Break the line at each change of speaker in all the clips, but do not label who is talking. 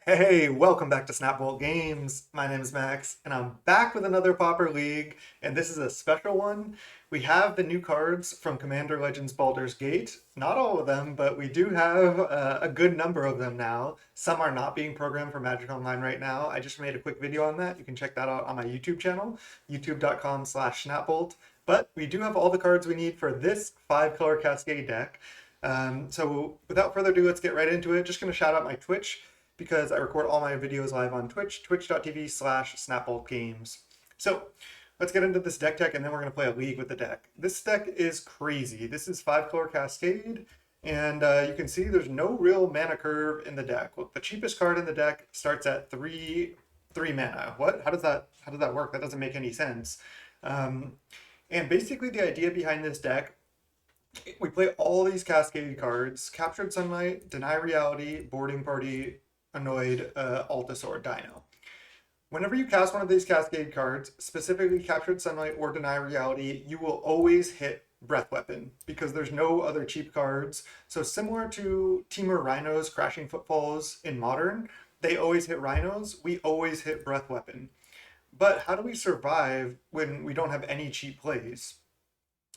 Hey, welcome back to Snapbolt Games. My name is Max, and I'm back with another Pauper League, and this is a special one. We have the new cards from Commander Legends Baldur's Gate. Not all of them, but we do have a good number of them now. Some are not being programmed for Magic Online right now. I just made a quick video on that. You can check that out on my YouTube channel, youtube.com/snapbolt. But we do have all the cards we need for this 5-color Cascade deck. So without further ado, let's get right into it. Just going to shout out my Twitch because I record all my videos live on Twitch, twitch.tv/snapboltgames. So let's get into this deck tech, and then we're going to play a league with the deck. This deck is crazy. This is 5-color Cascade, and you can see there's no real mana curve in the deck. Look, the cheapest card in the deck starts at three mana. What? How does that work? That doesn't make any sense. And basically the idea behind this deck, we play all these Cascade cards: Captured Sunlight, Deny Reality, Boarding Party, Annoyed, Altasaur, Dino. Whenever you cast one of these Cascade cards, specifically Captured Sunlight or Deny Reality, you will always hit Breath Weapon because there's no other cheap cards. So similar to Temur Rhino's Crashing Footfalls in Modern, they always hit Rhinos, we always hit Breath Weapon. But how do we survive when we don't have any cheap plays?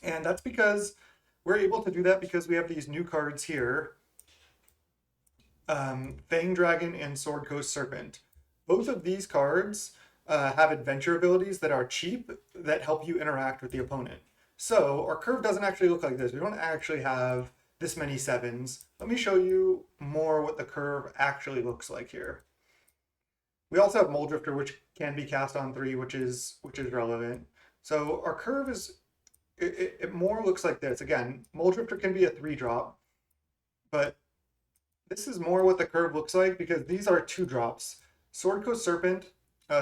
And that's because we're able to do that because we have these new cards here, Fang Dragon and Sword Coast Serpent. Both of these cards have adventure abilities that are cheap that help you interact with the opponent. So our curve doesn't actually look like this. We don't actually have this many sevens. Let me show you more what the curve actually looks like here. We also have Moldrifter, which can be cast on 3, which is relevant. So our curve is it more looks like this. Again, Moldrifter can be a 3-drop, but this is more what the curve looks like because these are 2-drops. Sword Coast Serpent,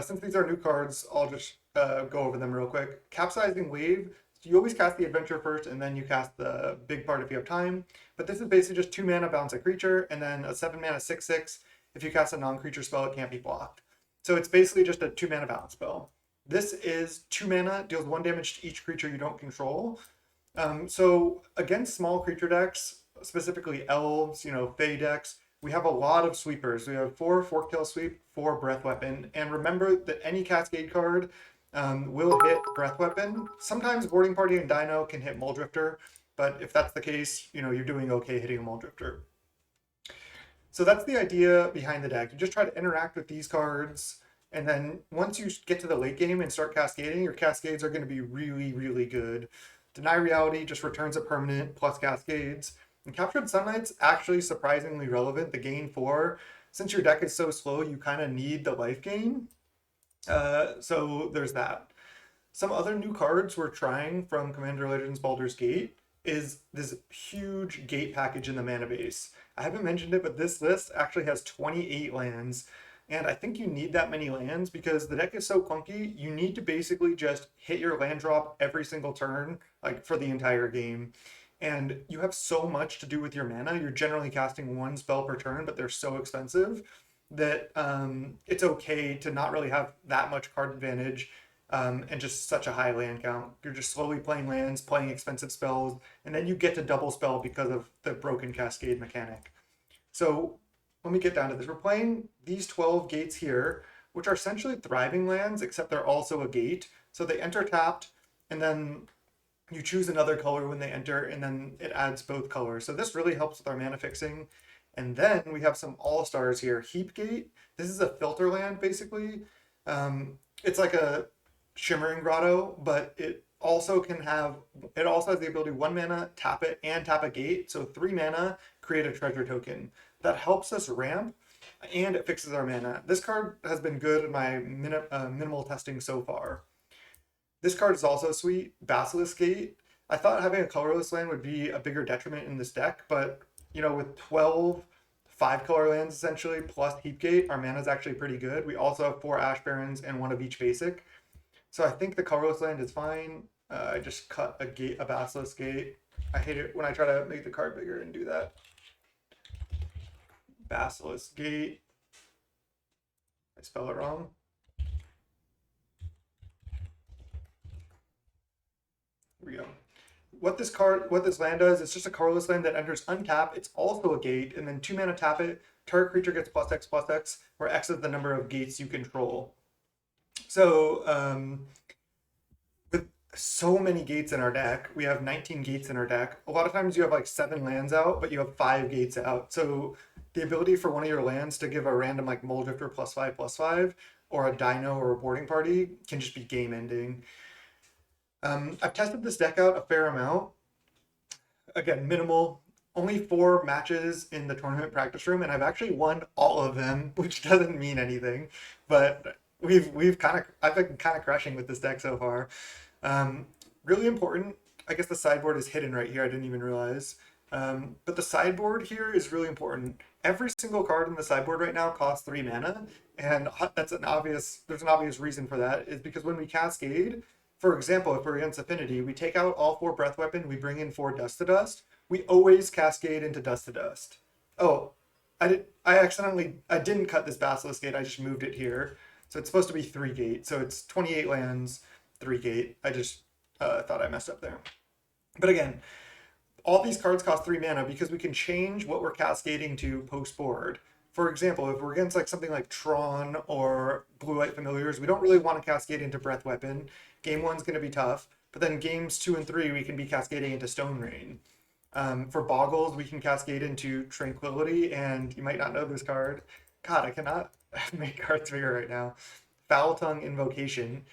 since these are new cards, I'll just go over them real quick. Capsizing Wave, so you always cast the adventure first and then you cast the big part if you have time. But this is basically just 2 mana, bounce a creature, and then a 7 mana 6/6. If you cast a non-creature spell, it can't be blocked. So it's basically just a 2 mana bounce spell. This is 2 mana, deals 1 damage to each creature you don't control. So against small creature decks, specifically elves, fey decks, we have a lot of sweepers. We have 4 Fork Tail Sweep, 4 Breath Weapon, and remember that any Cascade card will hit Breath Weapon. Sometimes Boarding Party and Dino can hit Moldrifter, but if that's the case, you're doing okay hitting a Moldrifter. So that's the idea behind the deck. You just try to interact with these cards, and then once you get to the late game and start cascading, your cascades are going to be really, really good. Deny Reality just returns a permanent plus cascades. And Captured Sunlight's actually surprisingly relevant. The gain 4, since your deck is so slow, you kind of need the life gain. So there's that. Some other new cards we're trying from Commander Legends Baldur's Gate is this huge gate package in the mana base. I haven't mentioned it, but this list actually has 28 lands. And I think you need that many lands because the deck is so clunky. You need to basically just hit your land drop every single turn, like for the entire game. And you have so much to do with your mana. You're generally casting 1 spell per turn, but they're so expensive that it's okay to not really have that much card advantage and just such a high land count. You're just slowly playing lands, playing expensive spells, and then you get to double spell because of the broken cascade mechanic. So let me get down to this. We're playing these 12 gates here, which are essentially thriving lands, except they're also a gate. So they enter tapped, and then you choose another color when they enter, and then it adds both colors. So this really helps with our mana fixing. And then we have some all-stars here. Heapgate, this is a filter land, basically. It's like a Shimmering Grotto, but it also has the ability 1 mana, tap it, and tap a gate. So 3 mana, create a treasure token. That helps us ramp, and it fixes our mana. This card has been good in my minimal testing so far. This card is also sweet, Basilisk Gate. I thought having a colorless land would be a bigger detriment in this deck, but with 12 5-color lands essentially plus Heapgate, our mana is actually pretty good. We also have 4 Ash Barrens and 1 of each basic. So I think the colorless land is fine. I just cut a Basilisk Gate. I hate it when I try to make the card bigger and do that. Basilisk Gate. I spell it wrong. Here we go. What this land does, it's just a colorless land that enters untap. It's also a gate, and then 2 mana tap it, Target creature gets plus X, where X is the number of gates you control. So with so many gates in our deck, we have 19 gates in our deck. A lot of times you have like 7 lands out, but you have 5 gates out. So the ability for one of your lands to give a random like Moldrifter +5/+5, or a Dino or a boarding party can just be game ending. I've tested this deck out a fair amount. Again, minimal, only 4 matches in the tournament practice room, and I've actually won all of them, which doesn't mean anything. But I've been kind of crushing with this deck so far. Really important. I guess the sideboard is hidden right here. I didn't even realize. But the sideboard here is really important. Every single card in the sideboard right now costs 3 mana, and there's an obvious reason for that, is because when we cascade, for example, if we're against Affinity, we take out all 4 Breath Weapon, we bring in 4 Dust to Dust, we always cascade into Dust to Dust. Oh, I didn't cut this Basilisk Gate, I just moved it here. So it's supposed to be 3 gate, so it's 28 lands, 3 gate. I just thought I messed up there. But again, all these cards cost 3 mana because we can change what we're cascading to post board. For example, if we're against like something like Tron or Blue White Familiars, we don't really want to cascade into Breath Weapon. Game 1's going to be tough, but then games 2 and 3 we can be cascading into Stone Rain. For Boggles, we can cascade into Tranquility, and you might not know this card. God, I cannot make cards bigger right now. Foul Tongue Invocation.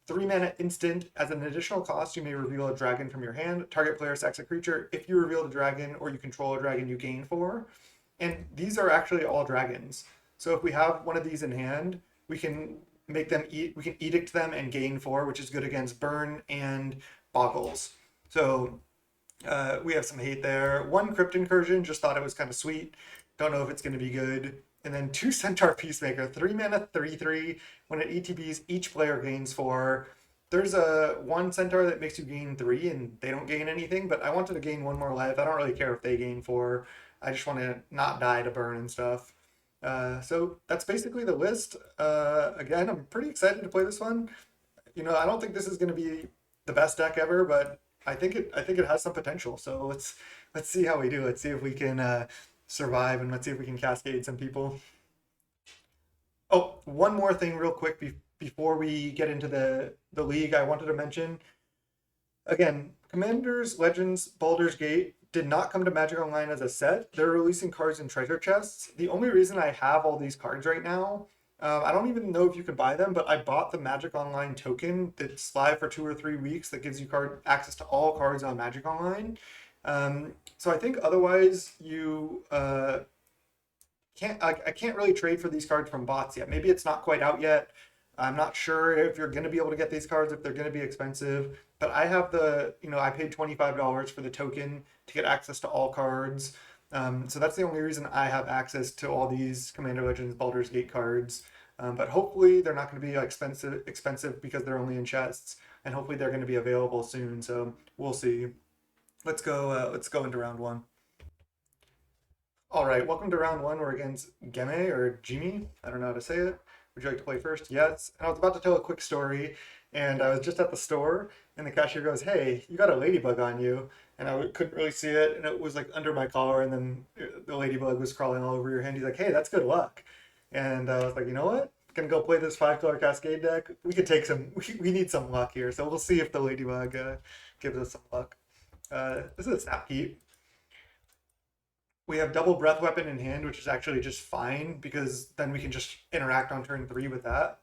3 mana instant. As an additional cost, you may reveal a dragon from your hand. Target player sacks a creature. If you reveal a dragon or you control a dragon, you gain 4. And these are actually all dragons. So if we have one of these in hand, we can make them we can edict them and gain 4, which is good against Burn and Boggles. So we have some hate there. 1 Crypt Incursion, just thought it was kind of sweet. Don't know if it's going to be good. And then 2 Centaur Peacemaker, 3 mana, 3/3. When it ETBs, each player gains 4. There's a 1 Centaur that makes you gain 3, and they don't gain anything, but I wanted to gain 1 more life. I don't really care if they gain 4. I just want to not die to burn and stuff. So that's basically the list. Again, I'm pretty excited to play this one. I don't think this is going to be the best deck ever, but I think it has some potential. So let's see how we do. Let's see if we can survive, and let's see if we can cascade some people. Oh, one more thing real quick before we get into the league, I wanted to mention. Again, Commanders, Legends, Baldur's Gate did not come to Magic Online as a set. They're releasing cards in treasure chests. The only reason I have all these cards right now, I don't even know if you can buy them, but I bought the Magic Online token that's live for 2 or 3 weeks that gives you access to all cards on Magic Online. So I think otherwise you I can't really trade for these cards from bots yet. Maybe it's not quite out yet. I'm not sure if you're going to be able to get these cards, if they're going to be expensive. But I have I paid $25 for the token to get access to all cards. So that's the only reason I have access to all these Commander Legends Baldur's Gate cards. But hopefully they're not going to be expensive because they're only in chests, and hopefully they're going to be available soon. So we'll see. Let's go into round 1. All right, welcome to round 1. We're against Geme or Jimmy. I don't know how to say it. Would you like to play first? Yes. And I was about to tell a quick story, and I was just at the store, and the cashier goes, "Hey, you got a ladybug on you." And I couldn't really see it, and it was like under my collar, and then the ladybug was crawling all over your hand. He's like, "Hey, that's good luck." And I was like, you know what? I'm gonna go play this 5-color Cascade deck. We could take we need some luck here, so we'll see if the ladybug gives us some luck. This is a Snapkeep. We have double Breath Weapon in hand, which is actually just fine because then we can just interact on turn 3 with that.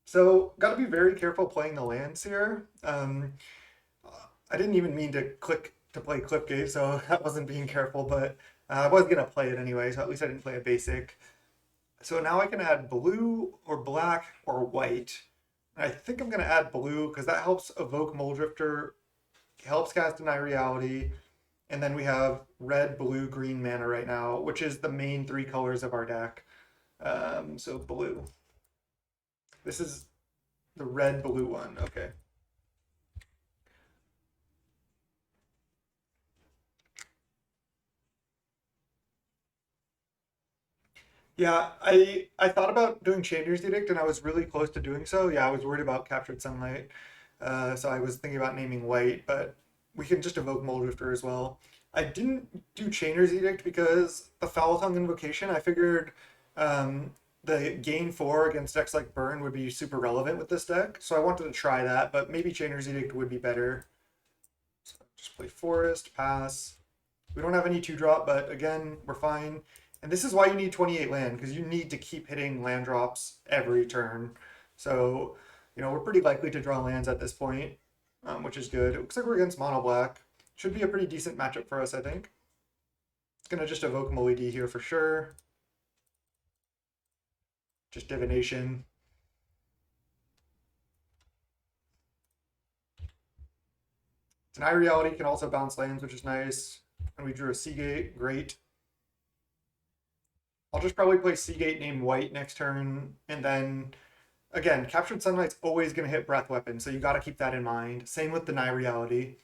So got to be very careful playing the lands here. I didn't even mean to click to play Clipgate, so that wasn't being careful, but I was going to play it anyway, so at least I didn't play a basic. So now I can add blue or black or white. I think I'm going to add blue because that helps evoke Moldrifter, helps cast Deny Reality, and then we have red, blue, green mana right now, which is the main 3 colors of our deck. So blue. This is the red-blue one. Okay. Yeah, I thought about doing Chander's Edict, and I was really close to doing so. Yeah, I was worried about Captured Sunlight, so I was thinking about naming white, but we can just evoke Moldrifter as well. I didn't do Chainer's Edict because the Foul Tongue Invocation, I figured the gain 4 against decks like Burn would be super relevant with this deck. So I wanted to try that, but maybe Chainer's Edict would be better. So just play Forest, pass. We don't have any 2-drop, but again, we're fine. And this is why you need 28 land, because you need to keep hitting land drops every turn. So, we're pretty likely to draw lands at this point, which is good. It looks like we're against mono black. Should be a pretty decent matchup for us, I think. It's going to just evoke Moody here for sure. Just Divination. Deny Reality can also bounce lands, which is nice. And we drew a Seagate, great. I'll just probably play Seagate named White next turn, and then, again, Captured Sunlight's always going to hit Breath Weapon, so you got to keep that in mind. Same with Deny Reality.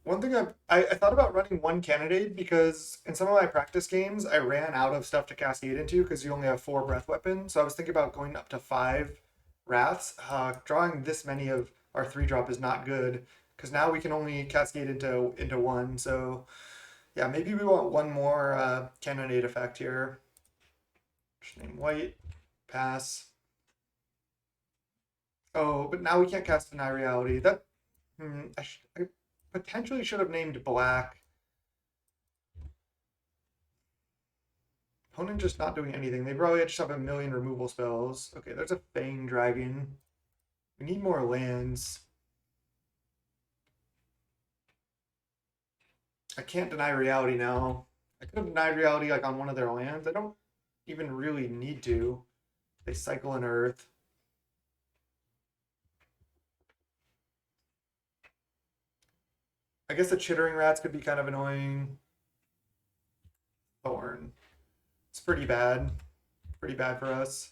One thing I thought about running one candidate because in some of my practice games, I ran out of stuff to cascade into because you only have 4 breath weapons. So I was thinking about going up to 5 wraths. Drawing this many of our 3-drop is not good because now we can only cascade into 1. So yeah, maybe we want one more cannonade effect here. Just name White, pass. Oh, but now we can't cast Deny Reality. That I potentially should have named Black. Opponent just not doing anything. They probably just have a million removal spells. Okay, there's a Fang Dragon. We need more lands. I can't deny reality now. I could have denied reality like on one of their lands. I don't even really need to. They cycle an Earth. I guess the Chittering Rats could be kind of annoying. Thorn. It's pretty bad. Pretty bad for us.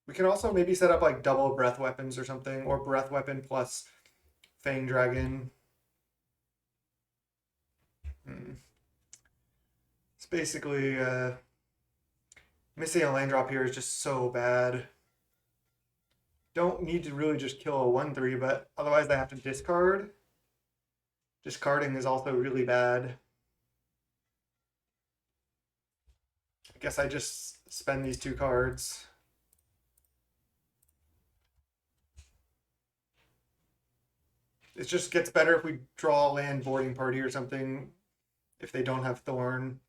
We can also maybe set up like double breath weapons or something, or breath weapon plus Fang Dragon. It's basically missing a land drop here is just so bad. Don't need to really just kill a 1/3, but otherwise I have to discard. Discarding is also really bad. I guess I just spend these 2 cards. It just gets better if we draw a land boarding party or something if they don't have Thorn.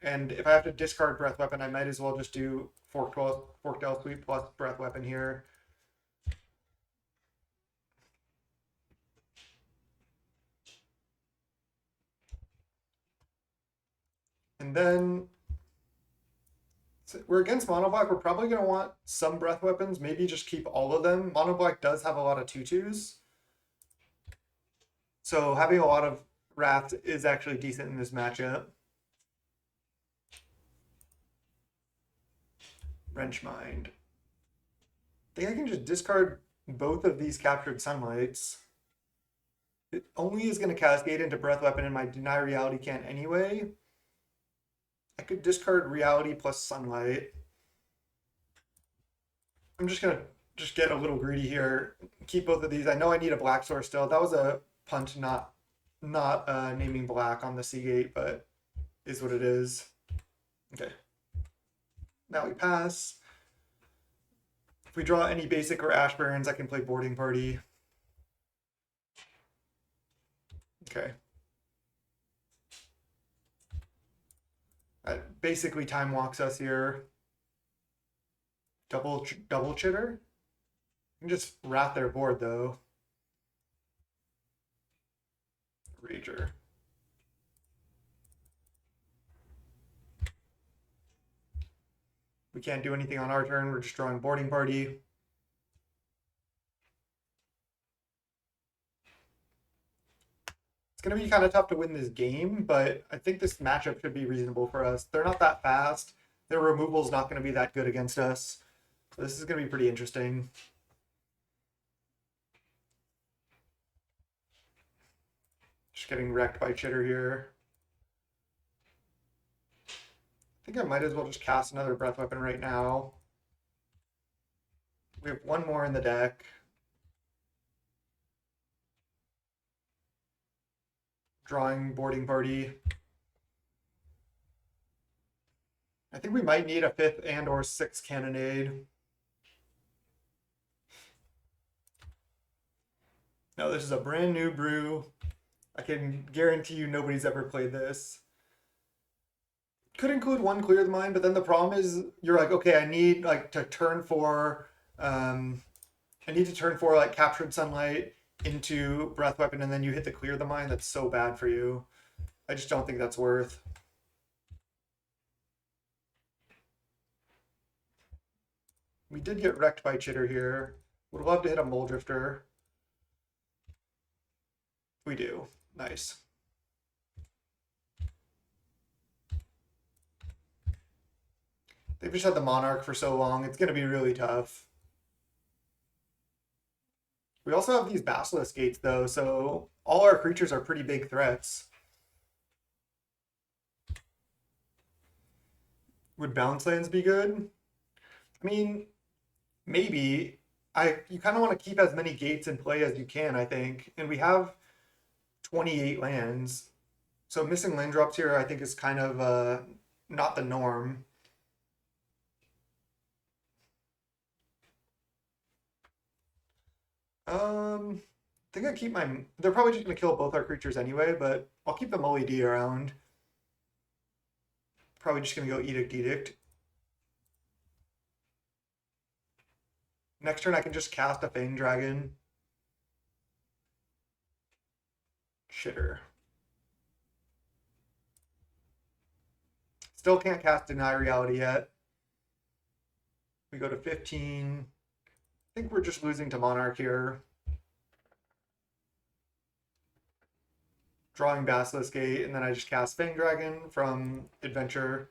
And if I have to discard Breath Weapon, I might as well just do Forked Elsweep plus Breath Weapon here. And then so we're against Mono Black. We're probably going to want some Breath Weapons. Maybe just keep all of them. Mono Black does have a lot of 2/2s. So having a lot of Wrath is actually decent in this matchup. Wrench Mind. I think I can just discard both of these Captured Sunlights. It only is going to cascade into Breath Weapon, and my Deny Reality can't anyway. I could discard Reality plus Sunlight. I'm just going to just get a little greedy here. Keep both of these. I know I need a Black Source still. That was a punt not naming Black on the Seagate, but is what it is. Okay. Now we pass. If we draw any basic or Ashburns, I can play Boarding Party. Okay. That basically time walks us here. Double Chitter. You can just rat their board though. Rager. We can't do anything on our turn. We're just drawing Boarding Party. It's going to be kind of tough to win this game, but I think this matchup should be reasonable for us. They're not that fast. Their removal's not going to be that good against us. So this is going to be pretty interesting. Just getting wrecked by Chitter here. I think I might as well just cast another Breath Weapon right now. We have one more in the deck. Drawing boarding party. I think we might need a 5th and or 6th cannonade. No, this is a brand new brew. I can guarantee you nobody's ever played this. Could include one Clear the Mind, but then the problem is you're like, okay, I need like to turn 4, I need to turn 4 like Captured Sunlight into Breath Weapon, and then you hit the Clear the Mind. That's so bad for you. I just don't think that's worth. We did get wrecked by Chitter here. Would love to hit a Mole Drifter. We do. Nice. They've just had the Monarch for so long. It's going to be really tough. We also have these Basilisk Gates, though, so all our creatures are pretty big threats. Would Balance Lands be good? I mean, maybe. You kind of want to keep as many gates in play as you can, I think. And we have 28 lands. So missing land drops here, I think, is kind of not the norm. I think I keep my... They're probably just going to kill both our creatures anyway, but I'll keep the Mully D around. Probably just going to go Edict. Next turn I can just cast a Fang Dragon. Shitter. Still can't cast Deny Reality yet. We go to 15. I think we're just losing to Monarch here. Drawing Basilisk Gate, and then I just cast Fang Dragon from Adventure.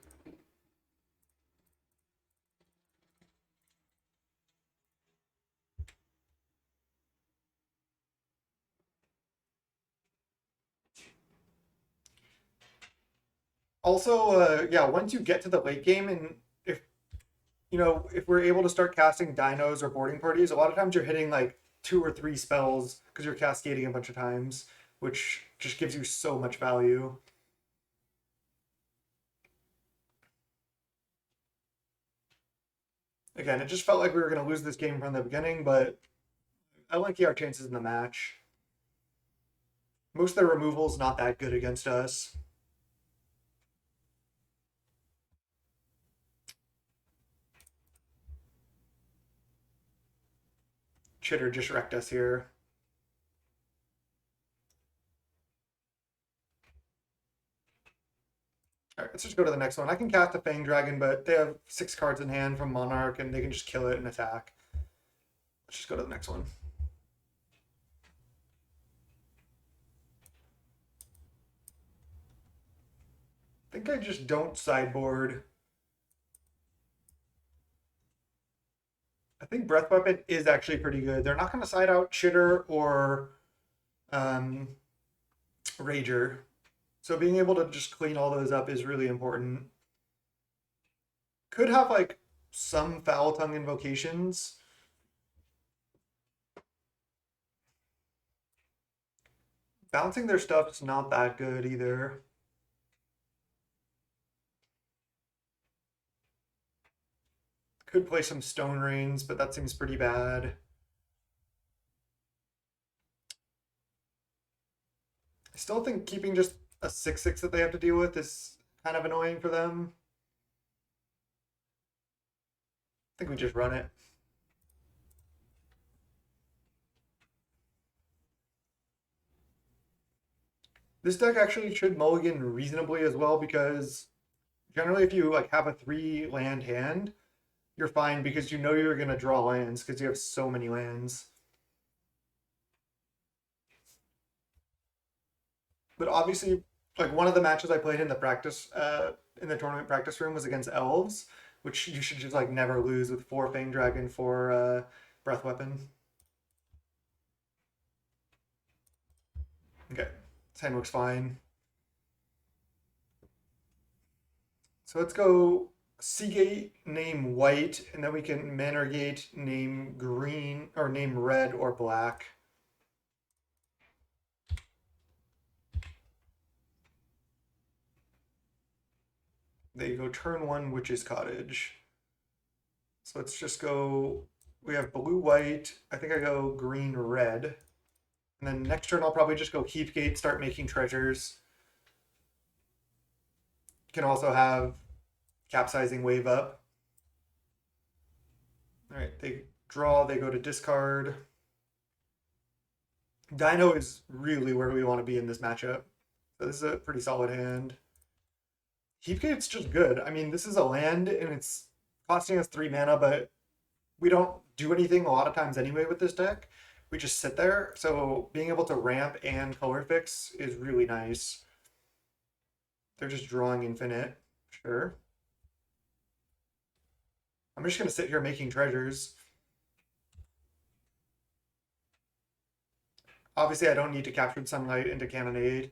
Also, yeah, once you get to the late game, and if we're able to start casting dinos or boarding parties, a lot of times you're hitting like 2 or 3 spells because you're cascading a bunch of times, which just gives you so much value. Again, it just felt like we were going to lose this game from the beginning, but I like our chances in the match. Most of their removal's not that good against us. Chitter just wrecked us here. All right, let's just go to the next one. I can cast a Fang Dragon, but they have 6 cards in hand from Monarch, and they can just kill it and attack. Let's just go to the next one. I think I just don't sideboard. I think Breath Weapon is actually pretty good. They're not going to side out Chitter or Rager. So being able to just clean all those up is really important. Could have like some Foul Tongue invocations. Bouncing their stuff's not that good either. Could play some Stone Rains, but that seems pretty bad. I still think keeping just a 6/6 that they have to deal with is kind of annoying for them. I think we just run it. This deck actually should mulligan reasonably as well, because generally if you like have a 3 land hand, you're fine because you know you're going to draw lands because you have so many lands. But obviously, like one of the matches I played in the tournament practice room was against Elves, which you should just like never lose with 4 Fang Dragon for Breath Weapon. Okay, this hand looks fine. So let's go Seagate name white, and then we can Manorgate name green, or name red or black. There you go, turn 1 Witch's Cottage. So let's just go, we have blue white, I think I go green red. And then next turn I'll probably just go Heathgate, start making treasures. You can also have capsizing wave up. All right, they draw, they go to discard. Dino is really where we want to be in this matchup. So this is a pretty solid hand. Heathgate's just good. I mean, this is a land and it's costing us 3 mana, but we don't do anything a lot of times anyway with this deck. We just sit there. So being able to ramp and color fix is really nice. They're just drawing infinite. Sure. I'm just going to sit here making treasures. Obviously, I don't need to capture sunlight into cannonade.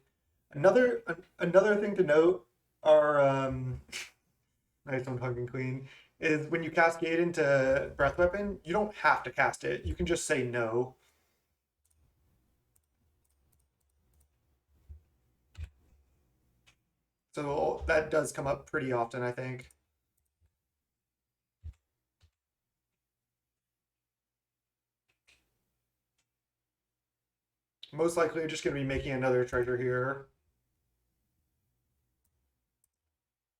Another thing to note are nice one, Hugging Queen, is when you cascade into Breath Weapon, you don't have to cast it. You can just say no. So that does come up pretty often, I think. Most likely just going to be making another treasure here.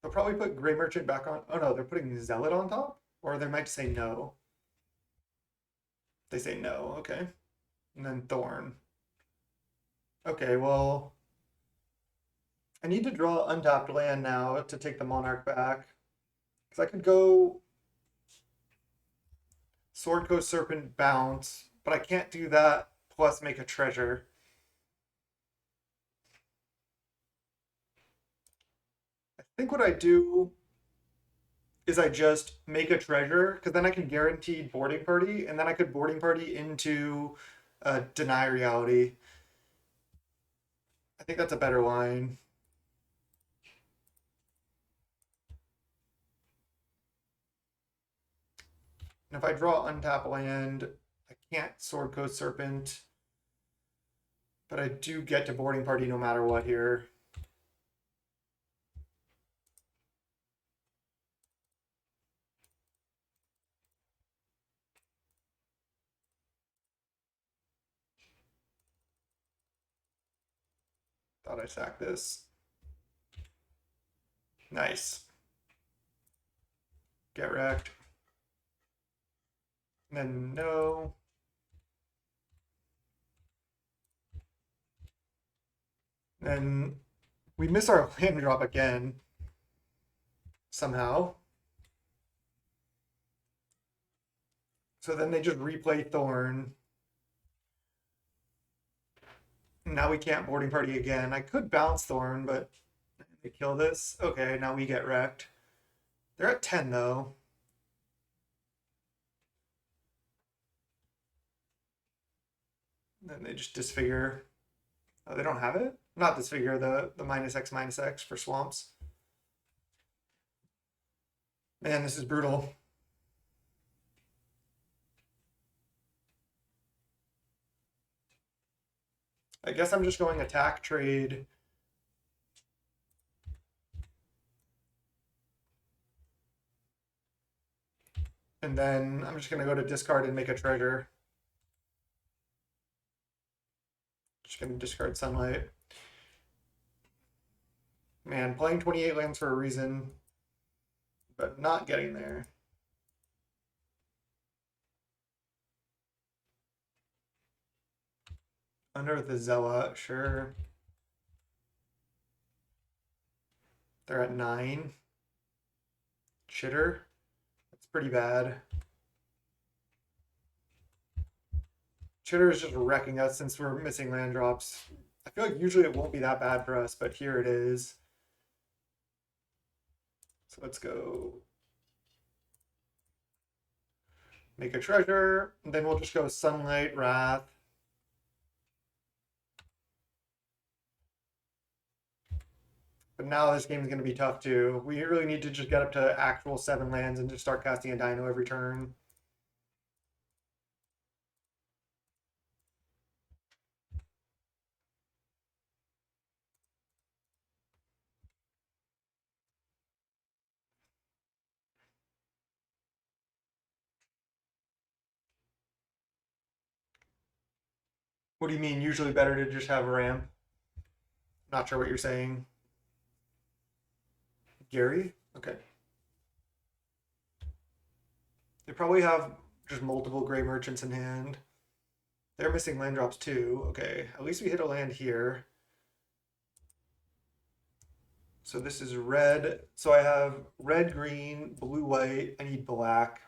They'll probably put Gray Merchant back on. Oh no, they're putting Zealot on top? Or they might say no. They say no, okay. And then Thorn. Okay, well, I need to draw untapped land now to take the Monarch back. Because I could go Sword Coast Serpent bounce, but I can't do that plus make a treasure. I think what I do is I just make a treasure, because then I can guarantee boarding party, and then I could boarding party into Deny Reality. I think that's a better line. And if I draw untap land, I can't Sword Coast Serpent, but I do get to boarding party no matter what here. Thought I sacked this. Nice. Get wrecked. And then no. Then we miss our land drop again. Somehow. So then they just replay Thorn. Now we can't boarding party again. I could bounce Thorn, but they kill this. Okay, now we get wrecked. They're at 10 though. Then they just disfigure. Oh, they don't have it? Not disfigure, the -X for swamps. Man, this is brutal. I guess I'm just going attack trade. And then I'm just going to go to discard and make a treasure. Just going to discard sunlight. Man, playing 28 lands for a reason, but not getting there. Unearth the Zealot, sure. They're at 9. Chitter. That's pretty bad. Chitter is just wrecking us since we're missing land drops. I feel like usually it won't be that bad for us, but here it is. So let's go make a treasure. And then we'll just go Sunlight, Wrath. But now this game is going to be tough too. We really need to just get up to actual 7 lands and just start casting a dino every turn. What do you mean? Usually better to just have a ramp? Not sure what you're saying. Gary? Okay. They probably have just multiple gray merchants in hand. They're missing land drops too. Okay, at least we hit a land here. So this is red. So I have red, green, blue, white. I need black.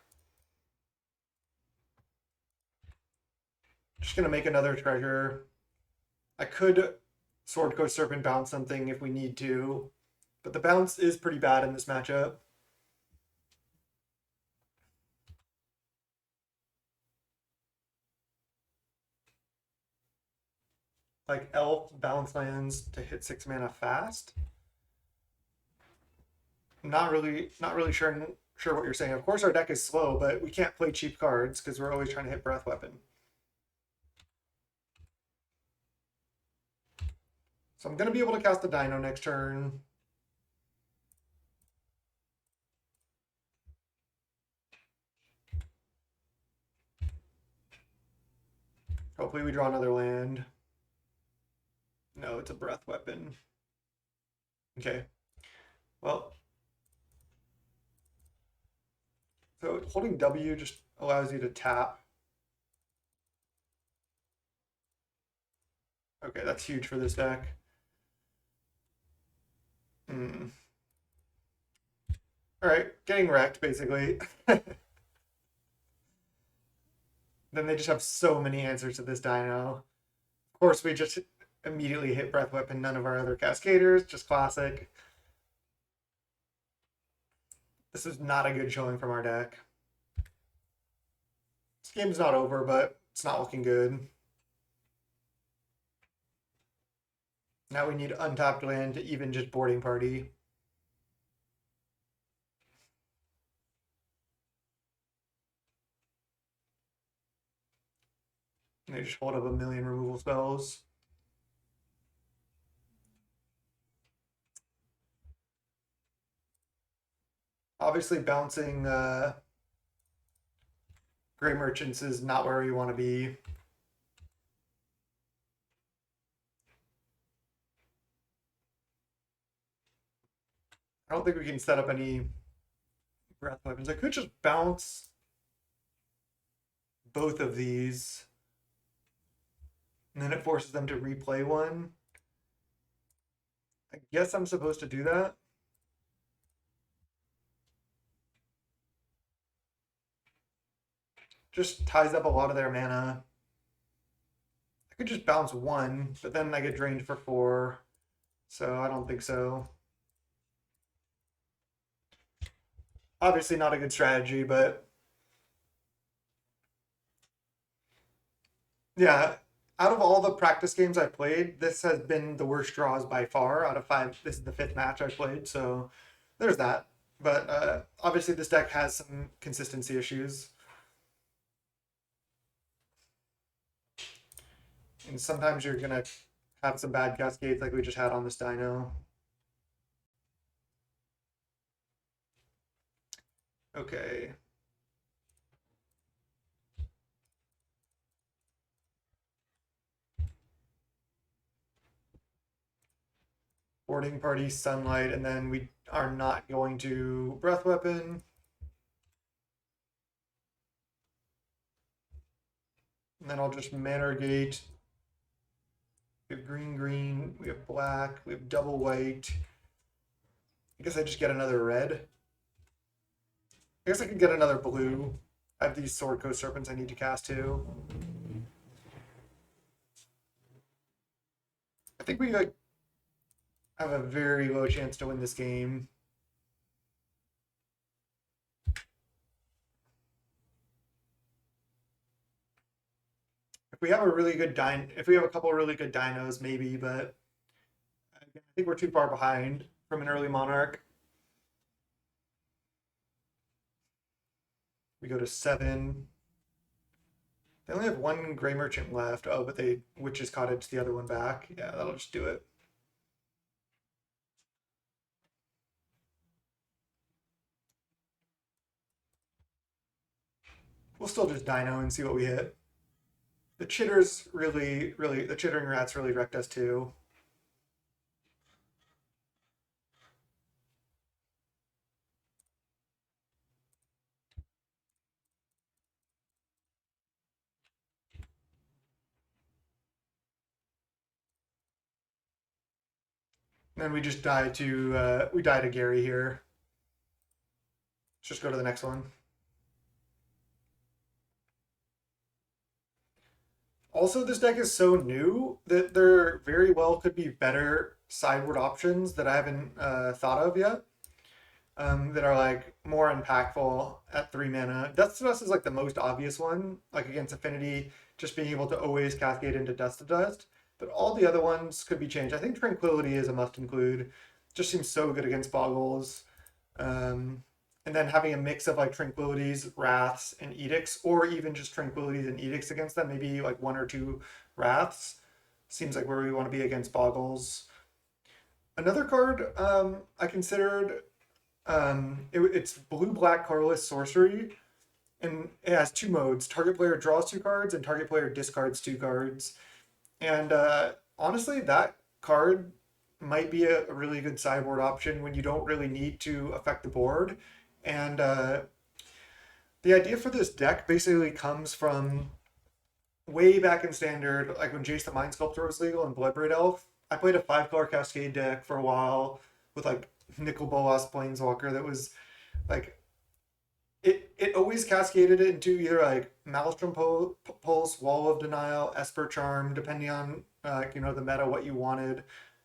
Just gonna make another treasure. I could Sword Coast Serpent bounce something if we need to, but the bounce is pretty bad in this matchup. Like elf bounce lands to hit 6 mana fast. Not really sure what you're saying. Of course our deck is slow, but we can't play cheap cards because we're always trying to hit breath weapon. So I'm gonna be able to cast the dino next turn. Hopefully we draw another land. No, it's a breath weapon. Okay. Well, so holding W just allows you to tap. Okay, that's huge for this deck. Hmm. All right, getting wrecked basically. Then they just have so many answers to this dino. Of course, we just immediately hit breath weapon. None of our other cascaders. Just classic. This is not a good showing from our deck. This game's not over, but it's not looking good. Now we need untapped land to even just boarding party. And they just hold up a million removal spells. Obviously, bouncing gray merchants is not where we want to be. I don't think we can set up any breath weapons. I could just bounce both of these, and then it forces them to replay one. I guess I'm supposed to do that. Just ties up a lot of their mana. I could just bounce one, but then I get drained for 4. So I don't think so. Obviously not a good strategy, but yeah, out of all the practice games I've played, this has been the worst draws by far out of 5. This is the 5th match I've played, so there's that. But obviously this deck has some consistency issues. And sometimes you're going to have some bad cascades like we just had on this dino. Okay. Boarding party, sunlight, and then we are not going to breath weapon. And then I'll just mana gate. We have green, green, we have black, we have double white. I guess I just get another red. I guess I could get another blue. I have these Sword Coast Serpents I need to cast too. I think we like have a very low chance to win this game. If we have a really good if we have a couple of really good dinos, maybe, but I think we're too far behind. from an early Monarch. We go to 7. They only have one Gray Merchant left. Oh, but they Witch's Cottage the other one back. Yeah, that'll just do it. We'll still just Dino and see what we hit. The Chitters the Chittering Rats really wrecked us too. And then we just die to Gary here. Let's just go to the next one. Also, this deck is so new that there very well could be better sideboard options that I haven't thought of yet. That are like more impactful at 3 mana. Dust to Dust is like the most obvious one, like against Affinity, just being able to always cascade into Dust to Dust. But all the other ones could be changed. I think Tranquility is a must include. Just seems so good against Boggles. And then having a mix of like Tranquilities, Wraths, and Edicts, or even just Tranquilities and Edicts against them, maybe like 1 or 2 Wraths, seems like where we want to be against Boggles. Another card I considered, it's blue-black colorless sorcery, and it has 2 modes. Target player draws 2 cards, and target player discards 2 cards. And honestly, that card might be a really good sideboard option when you don't really need to affect the board. And the idea for this deck basically comes from way back in Standard, like when Jace the Mind Sculptor was legal and Bloodbraid Elf. I played a 5-color Cascade deck for a while with like Nicol Bolas Planeswalker that was like it always cascaded it into either like Maelstrom Pulse, Wall of Denial, Esper Charm, depending on the meta what you wanted.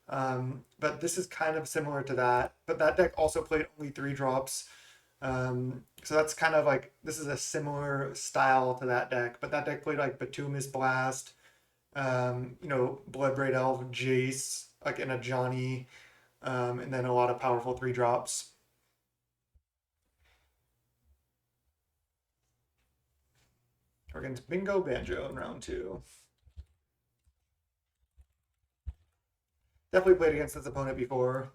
But this is kind of similar to that. But that deck also played only 3 drops. So that's kind of like, this is a similar style to that deck. But that deck played like Batuminous Blast, Bloodbraid Elf, Jace, like in a Johnny, and then a lot of powerful 3 drops. We're against Bingo Banjo in round 2. Definitely played against this opponent before.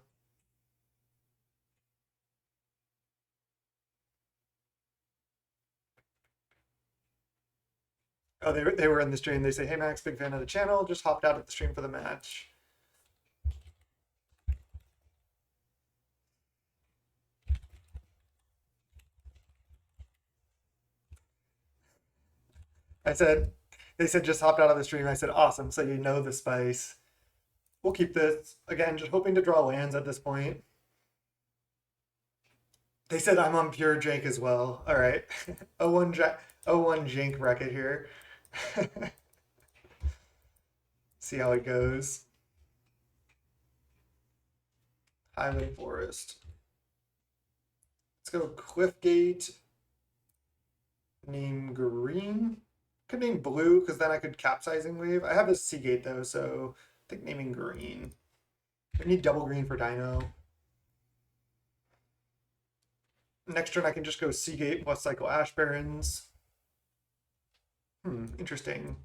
Oh, they were in the stream. They say, "Hey Max, big fan of the channel. Just hopped out of the stream for the match." They said just hopped out of the stream. I said, awesome. So you know the spice. We'll keep this. Again, just hoping to draw lands at this point. They said I'm on pure jank as well. All right. 0-1 jank bracket here. See how it goes. Highland Forest. Let's go Cliffgate. Name green. Could name blue because then I could capsizing wave. I have a Seagate though, so I think naming green. I need double green for Dino. Next turn I can just go Seagate plus cycle Ash Barrens. Interesting.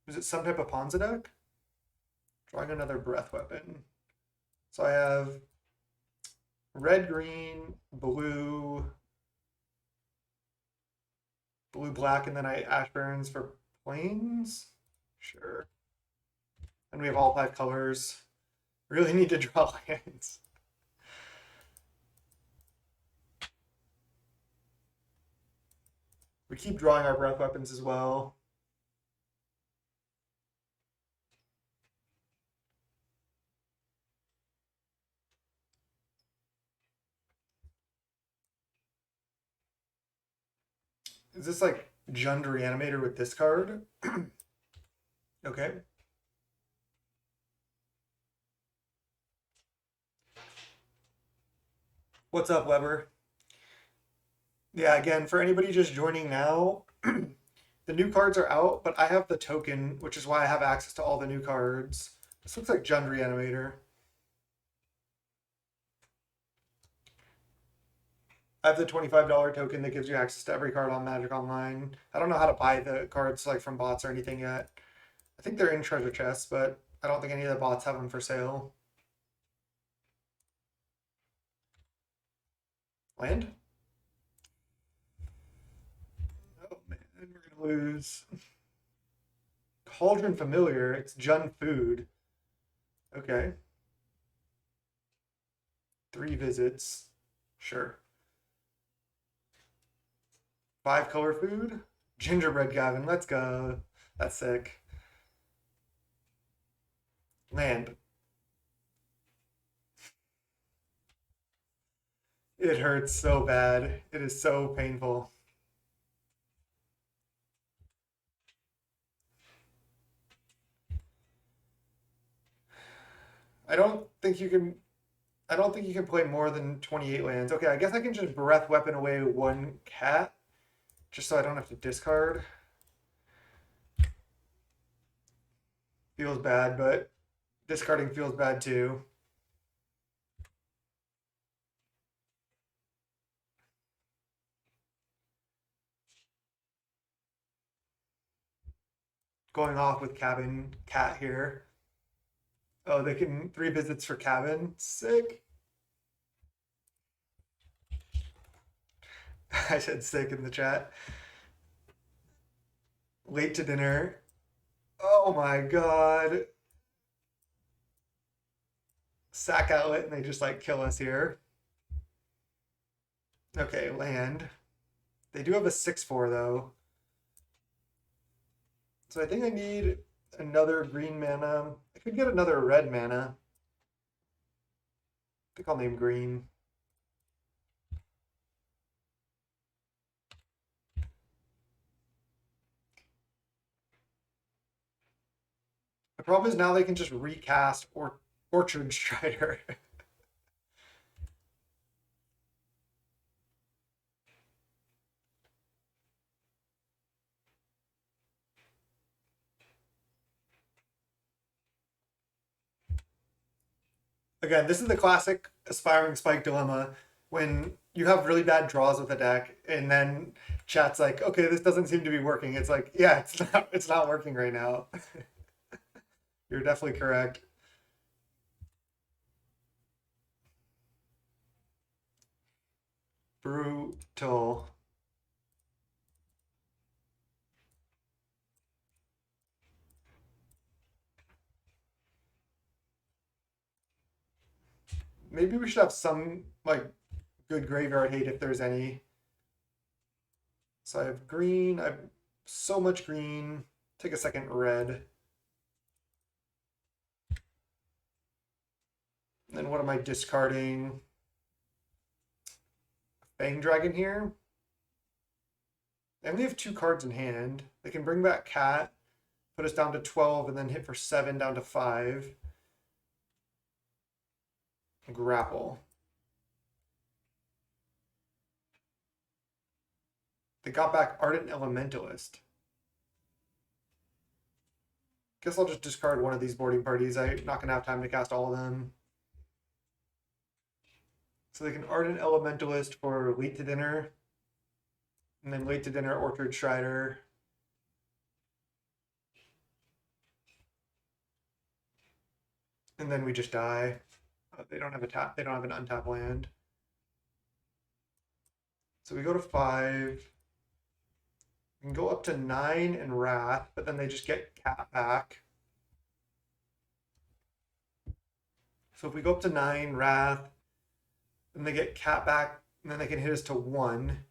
Is it some type of Ponza deck? Drawing another Breath Weapon. So I have red, green, blue, black, and then I Ash Barrens for planes. Sure. And we have all 5 colors. Really need to draw lands. We keep drawing our breath weapons as well. Is this like Jund Reanimator with this card? Okay. What's up, Weber? Yeah, again, for anybody just joining now, the new cards are out, but I have the token, which is why I have access to all the new cards. This looks like Jund Reanimator. I have the $25 token that gives you access to every card on Magic Online. I don't know how to buy the cards like from bots or anything yet. I think they're in treasure chests, but I don't think any of the bots have them for sale. Land? Oh man, we're gonna lose. Cauldron Familiar, it's Jun Food. Okay. 3 visits. Sure. 5 color food? Gingerbread Gavin, let's go. That's sick. Land. It hurts so bad. It is so painful. I don't think you can I don't think you can play more than 28 lands. Okay, I guess I can just breath weapon away 1 cat just so I don't have to discard. Feels bad, but discarding feels bad too. Going off with cabin cat here. Oh, they can 3 visits for cabin. Sick. I said sick in the chat. Late to dinner. Oh my god. Sack outlet and they just like kill us here. Okay, land. They do have a 6/4 though. So I think I need another green mana. I could get another red mana. I think I'll name green. The problem is now they can just recast Orchard Strider. Again, this is the classic aspiring spike dilemma when you have really bad draws with a deck and then chat's like, okay, this doesn't seem to be working. It's like, yeah, it's not working right now. You're definitely correct. Brutal. Maybe we should have some like good graveyard hate if there's any. So I have green. I have so much green. Take a second, red. And then what am I discarding? Fang Dragon here. They only have 2 cards in hand. They can bring back Cat, put us down to 12, and then hit for 7 down to 5. Grapple. They got back Ardent Elementalist. Guess I'll just discard one of these boarding parties. I'm not going to have time to cast all of them. So they can Ardent Elementalist for late to dinner. And then late to dinner Orchard Strider. And then we just die. They don't have a tap. They don't have an untapped land. So we go to 5. We can go up to 9 and Wrath, but then they just get Cat back. So if we go up to 9 Wrath, then they get Cat back, and then they can hit us to 1.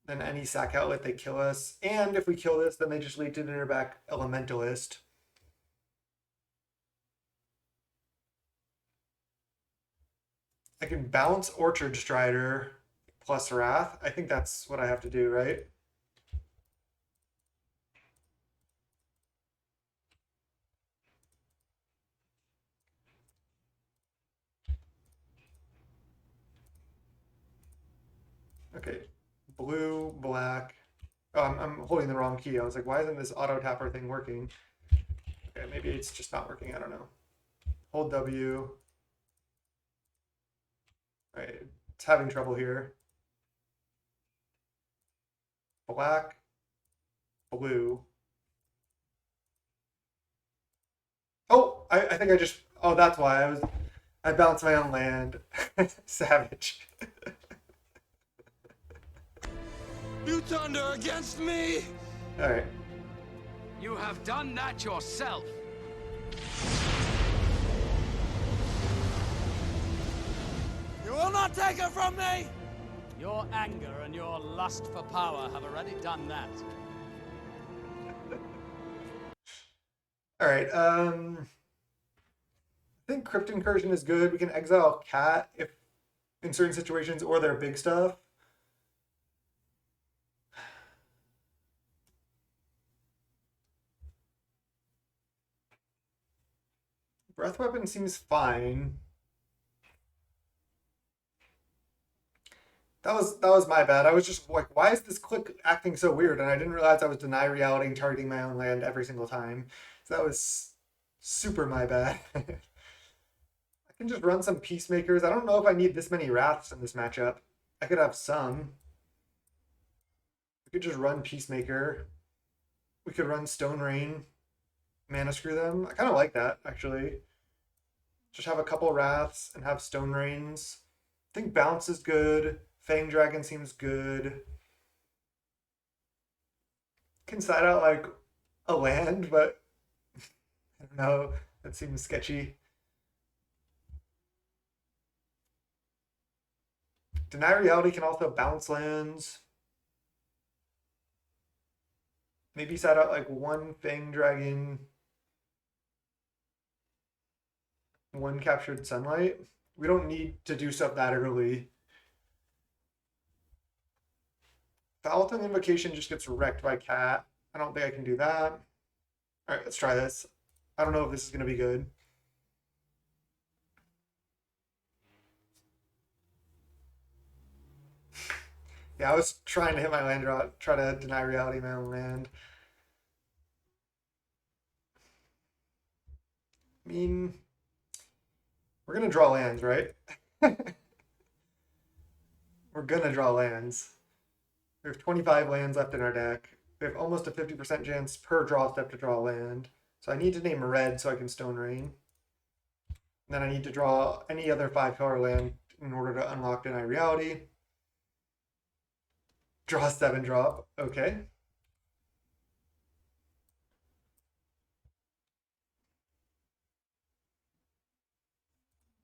Then any sack outlet, they kill us. And if we kill this, then they just lead to dinner back Elementalist. I can bounce Orchard Strider plus Wrath. I think that's what I have to do, right? Okay, blue, black. Oh, I'm holding the wrong key. I was like, why isn't this auto tapper thing working? Okay, maybe it's just not working. I don't know. Hold W. All right, it's having trouble here. black, blue. Oh, I think I just, oh, that's why I bounced my own land. Savage.
You thunder against me?
All right.
You have done that yourself.
You will not take it from me!
Your anger and your lust for power have already done that.
All right. I think Crypt Incursion is good. We can exile Cat if in certain situations, or their big stuff. Breath Weapon seems fine. That was my bad. I was just like, why is this click acting so weird? And I didn't realize I was deny reality and targeting my own land every single time. So that was super my bad. I can just run some Peacemakers. I don't know if I need this many Wraths in this matchup. I could have some. We could just run Peacemaker. We could run Stone Rain. Mana Screw them. I kind of like that, actually. Just have a couple Wraths and have Stone Rains. I think Bounce is good. Fang Dragon seems good. Can side out like a land, but I don't know. That seems sketchy. Deny Reality can also bounce lands. Maybe side out like one Fang Dragon, one Captured Sunlight. We don't need to do stuff that early. Foul Tongue Invocation just gets wrecked by Cat. I don't think I can do that. All right, let's try this. I don't know if this is going to be good. Yeah, I was trying to hit my land draw, try to deny reality my own land. I mean, we're going to draw lands, right? We're going to draw lands. We have 25 lands left in our deck. We have almost a 50% chance per draw step to draw a land. So I need to name red so I can Stone Rain. And then I need to draw any other 5-color land in order to unlock Deny Reality. Draw 7 drop. Okay.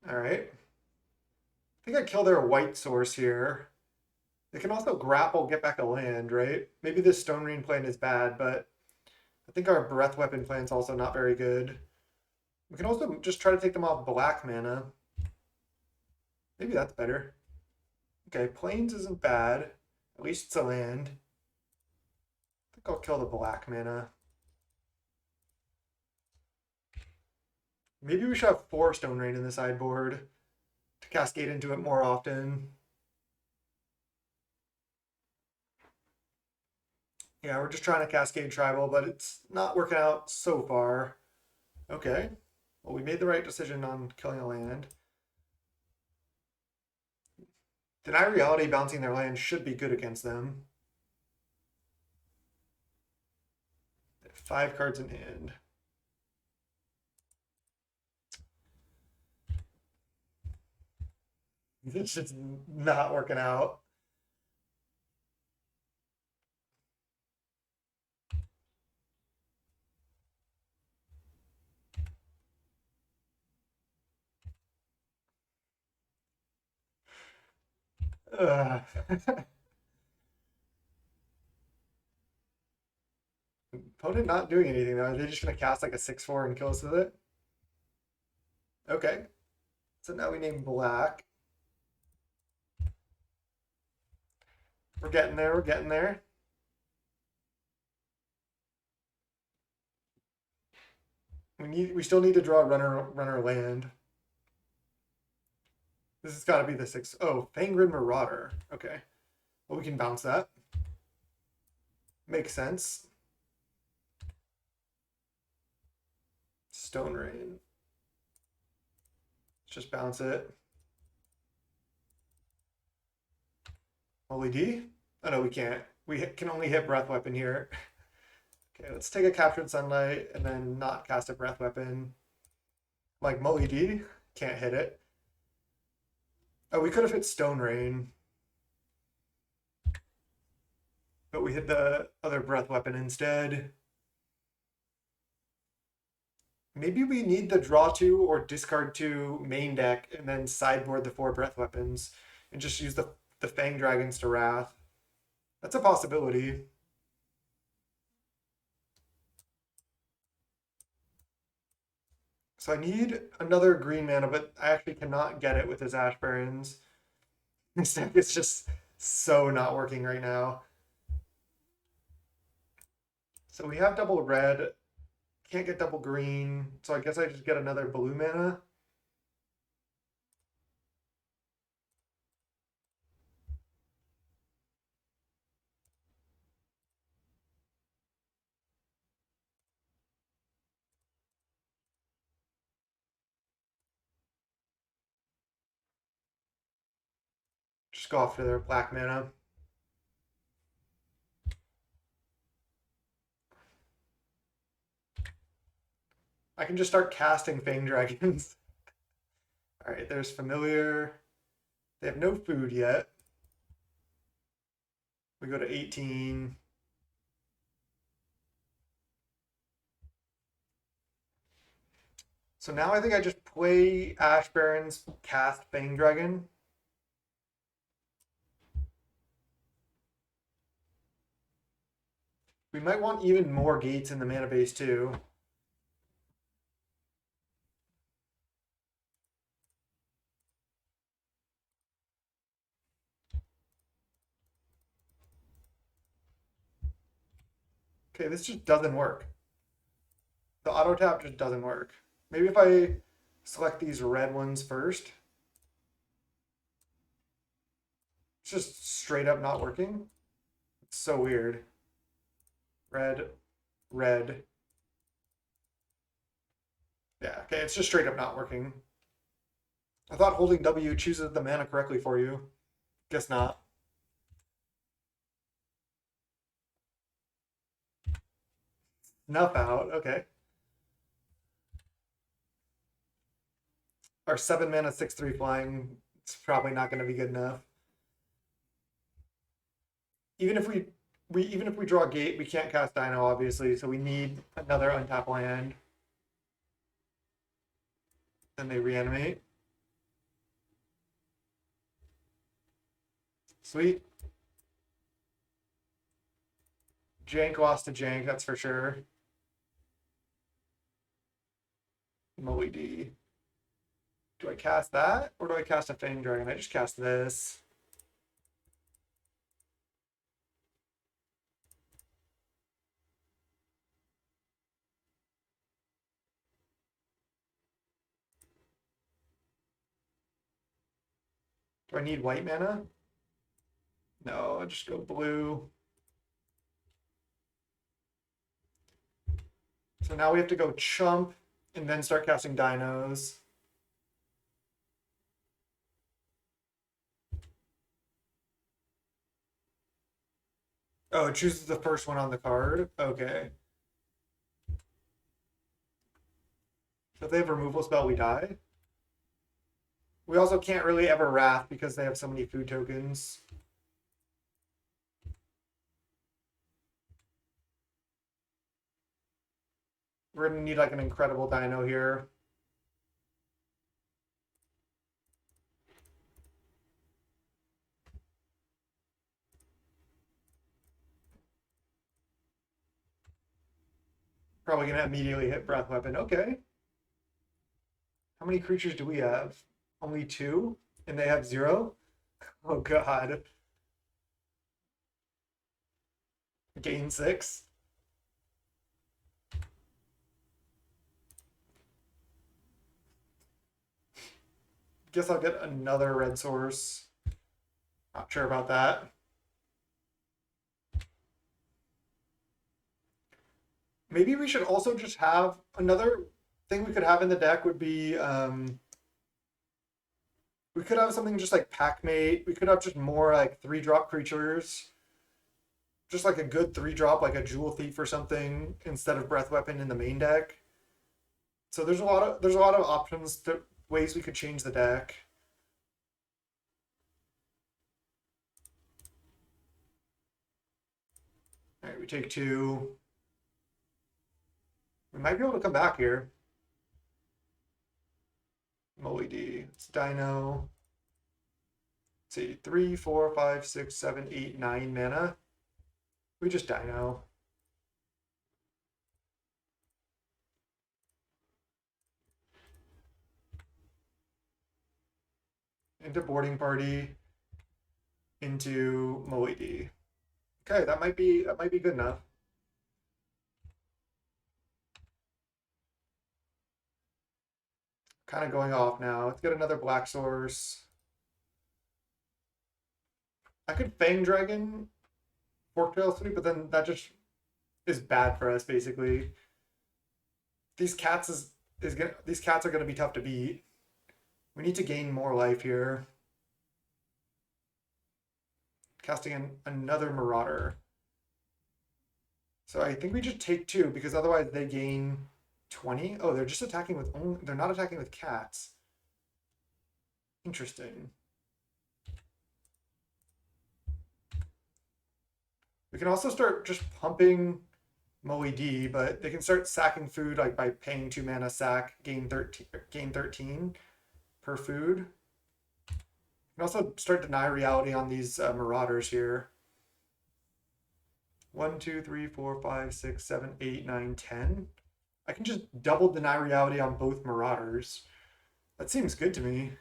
All right. I think I kill their white source here. They can also grapple, get back a land, right? Maybe this Stone Rain plan is bad, but I think our Breath Weapon plan is also not very good. We can also just try to take them off black mana. Maybe that's better. Okay, Plains isn't bad. At least it's a land. I think I'll kill the black mana. Maybe we should have 4 Stone Rain in the sideboard to cascade into it more often. Yeah, we're just trying to cascade tribal, but it's not working out so far. Okay. Well, we made the right decision on killing a land. Deny Reality bouncing their land should be good against them. 5 cards in hand. It's just not working out. Opponent not doing anything though. Are they just gonna cast like a 6/4 and kill us with it? Okay. So now we name black. We're getting there, we're getting there. We still need to draw runner land. This has got to be the 6. Oh, Fangren Marauder. Okay. Well, we can bounce that. Makes sense. Stone Rain. Let's just bounce it. Holy D? Oh no, we can't. We can only hit breath weapon here. Okay, let's take a captured sunlight and then not cast a breath weapon. Like Molly D, can't hit it. Oh, we could have hit Stone Rain. But we hit the other breath weapon instead. Maybe we need the draw 2 or discard 2 main deck and then sideboard the 4 breath weapons and just use the Fang Dragons to Wrath. That's a possibility. So I need another green mana, but I actually cannot get it with his Ash Barrens. This deck is just so not working right now. So we have double red. Can't get double green, so I guess I just get another blue mana. Just go after their black mana. I can just start casting Fang Dragons. All right, there's Familiar. They have no food yet. We go to 18. So now I think I just play Ash Barrens, cast Fang Dragon. We might want even more gates in the mana base too. Okay, this just doesn't work. The auto tap just doesn't work. Maybe if I select these red ones first. It's just straight up not working. It's so weird. Red, red. Yeah, okay, it's just straight up not working. I thought holding W chooses the mana correctly for you. Guess not. Snuff out, okay. Our 7 mana 6/3 flying, it's probably not going to be good enough. Even if we draw a gate, we can't cast Dino obviously, so we need another untap land. Then they reanimate. Sweet. Jank lost to Jank, that's for sure. Moe D. Do I cast that or do I cast a Fang Dragon? I just cast this. Do I need white mana? No, I'll just go blue. So now we have to go chump and then start casting dinos. Oh, it chooses the first one on the card? Okay. So if they have removal spell, we die. We also can't really ever Wrath because they have so many food tokens. We're gonna need like an incredible dino here. Probably gonna immediately hit breath weapon. Okay. How many creatures do we have? Only 2? And they have 0? Oh god. Gain 6. Guess I'll get another red source. Not sure about that. Maybe we should also just have another thing we could have in the deck would be we could have something just like Packmate. We could have just more like 3-drop creatures. just like a good 3-drop, like a Jewel Thief or something, instead of Breath Weapon in the main deck. So there's a lot of options, ways we could change the deck. All right, we take 2. We might be able to come back here. Moly D. It's Dino. Let's see, 3, 4, 5, 6, 7, 8, 9 mana. We just Dino. Into Boarding Party. Into Moly D. Okay, that might be good enough. Kind of going off now. Let's get another black source. I could Fang Dragon Forktail Sweep, but then that just is bad for us basically. These cats are gonna be tough to beat. We need to gain more life here. Casting in another Marauder. So I think we just take 2 because otherwise they gain 20. Oh, they're just attacking with they're not attacking with cats. Interesting. We can also start just pumping Moly D, but they can start sacking food like by paying 2 mana sack, gain 13 per food. We can also start deny reality on these Marauders here. 1, 2, 3, 4, 5, 6, 7, 8, 9, 10. I can just double deny reality on both Marauders. That seems good to me.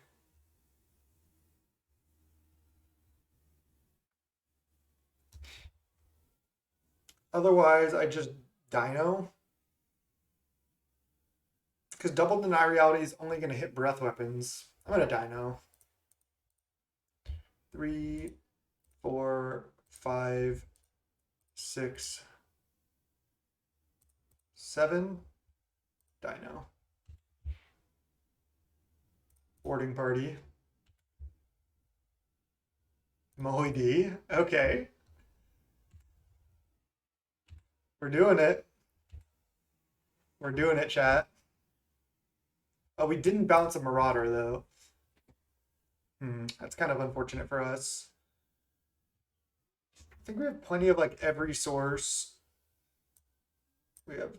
Otherwise, I just Dino. Because double deny reality is only going to hit breath weapons. I'm going to Dino. 3, 4, 5, 6, 7. Dino. Boarding Party. Moly D. Okay. We're doing it. We're doing it, chat. Oh, we didn't bounce a Marauder, though. That's kind of unfortunate for us. I think we have plenty of, like, every source. We have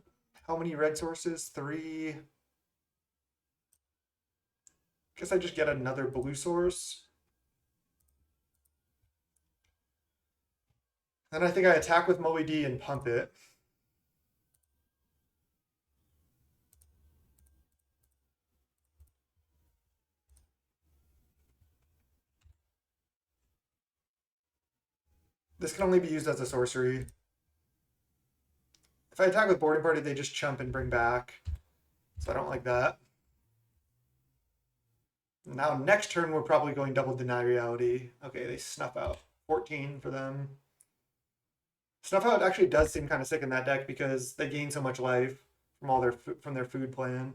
how many red sources? 3. Guess I just get another blue source. Then I think I attack with Moly D and pump it. This can only be used as a sorcery. If I attack with Boarding Party, they just chump and bring back. So I don't like that. Now next turn, we're probably going double deny reality. Okay, they snuff out. 14 for them. Snuff out actually does seem kind of sick in that deck because they gain so much life from their food plan.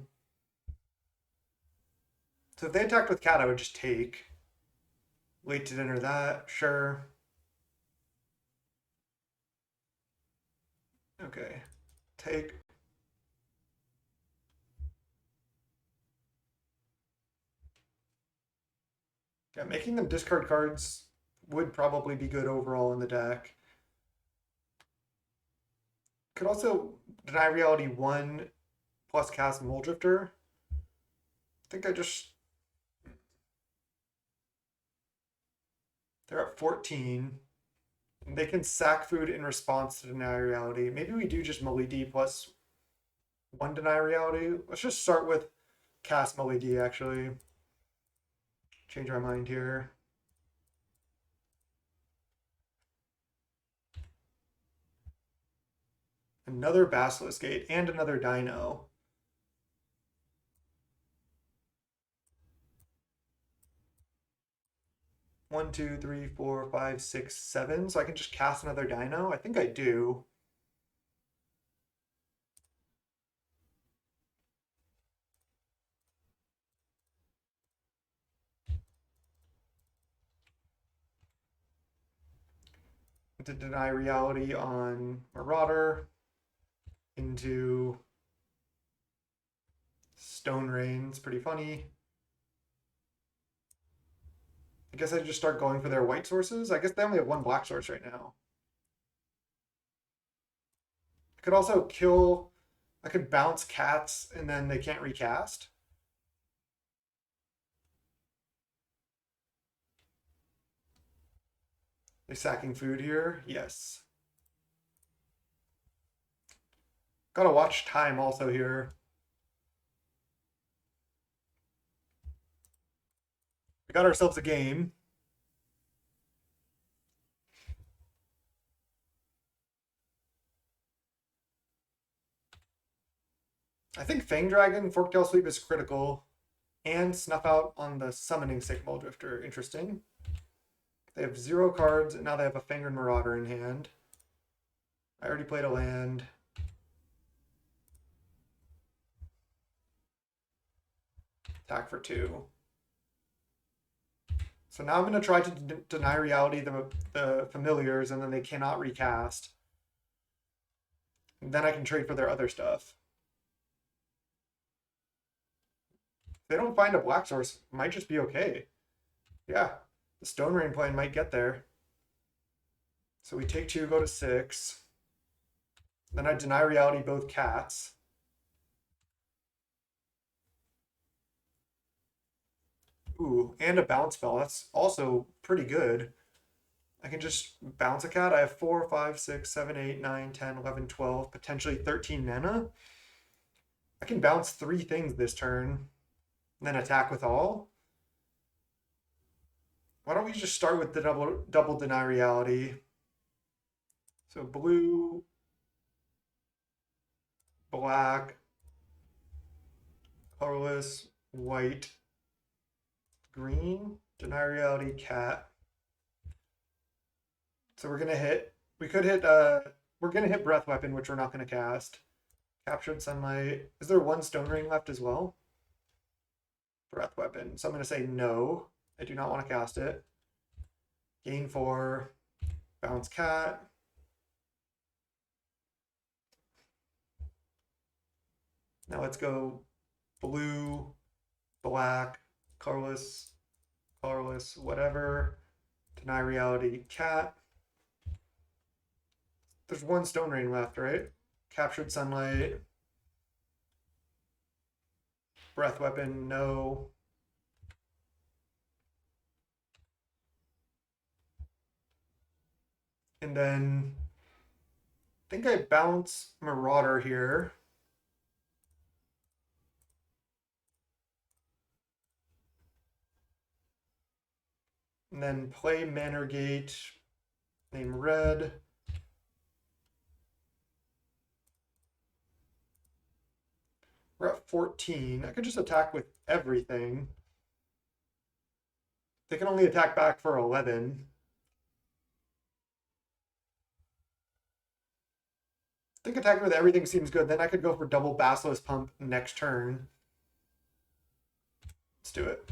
So if they attacked with cat, I would just take. Late to dinner that, sure. Okay, take. Yeah, making them discard cards would probably be good overall in the deck. Could also deny reality 1 plus cast Mole Drifter. I think I just. They're at 14. And they can sack food in response to deny reality. Maybe we do just Moly D plus 1 deny reality. Let's just start with cast Moly D actually. Change my mind here. Another Basilisk Gate and another Dino. One, 2, 3, 4, 5, 6, 7. So I can just cast another Dino? I think I do. to deny reality on Marauder into Stone Rain. It's pretty funny. I guess I just start going for their white sources. I guess they only have one black source right now. I could also kill, I could bounce cats and then they can't recast. They sacking food here? Yes. Gotta watch time also here. We got ourselves a game. I think Fang Dragon, Forktail Sweep is critical. And Snuff Out on the Summoning Sycamore Drifter. Interesting. They have 0 cards, and now they have a Fangren Marauder in hand. I already played a land. Attack for 2. So now I'm going to try to deny reality the familiars, and then they cannot recast. And then I can trade for their other stuff. If they don't find a black source, it might just be okay. Yeah, the Stone Rain plane might get there. So we take 2, go to 6. Then I deny reality both cats. Ooh, and a bounce spell. That's also pretty good. I can just bounce a cat. I have 4, 5, 6, 7, 8, 9, 10, 11, 12, potentially 13 mana. I can bounce 3 things this turn, and then attack with all. Why don't we just start with the double deny reality? So blue, black, colorless, white, green, deny reality, cat. So we're gonna hit. We could hit. We're gonna hit breath weapon, which we're not gonna cast. Captured sunlight. Is there 1 stone ring left as well? Breath weapon. So I'm gonna say no. I do not want to cast it. Gain 4. Bounce cat. Now let's go blue, black, colorless, whatever. Deny reality, cat. There's 1 stone rain left, right? Captured sunlight. Breath weapon, no. And then I think I bounce Marauder here. And then play Manor Gate, name red. We're at 14. I could just attack with everything. They can only attack back for 11. I think attacking with everything seems good. Then I could go for double Basilisk Pump next turn. Let's do it.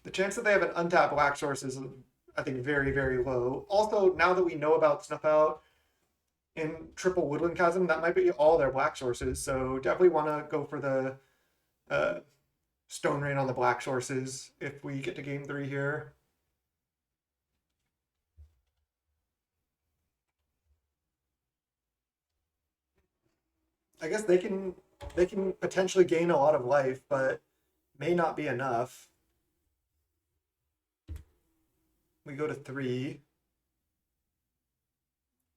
The chance that they have an untapped black source is, I think, very, very low. Also, now that we know about Snuff Out in triple Woodland Chasm, that might be all their black sources. So definitely want to go for the Stone Rain on the black sources if we get to game 3 here. I guess they can potentially gain a lot of life, but may not be enough. We go to 3.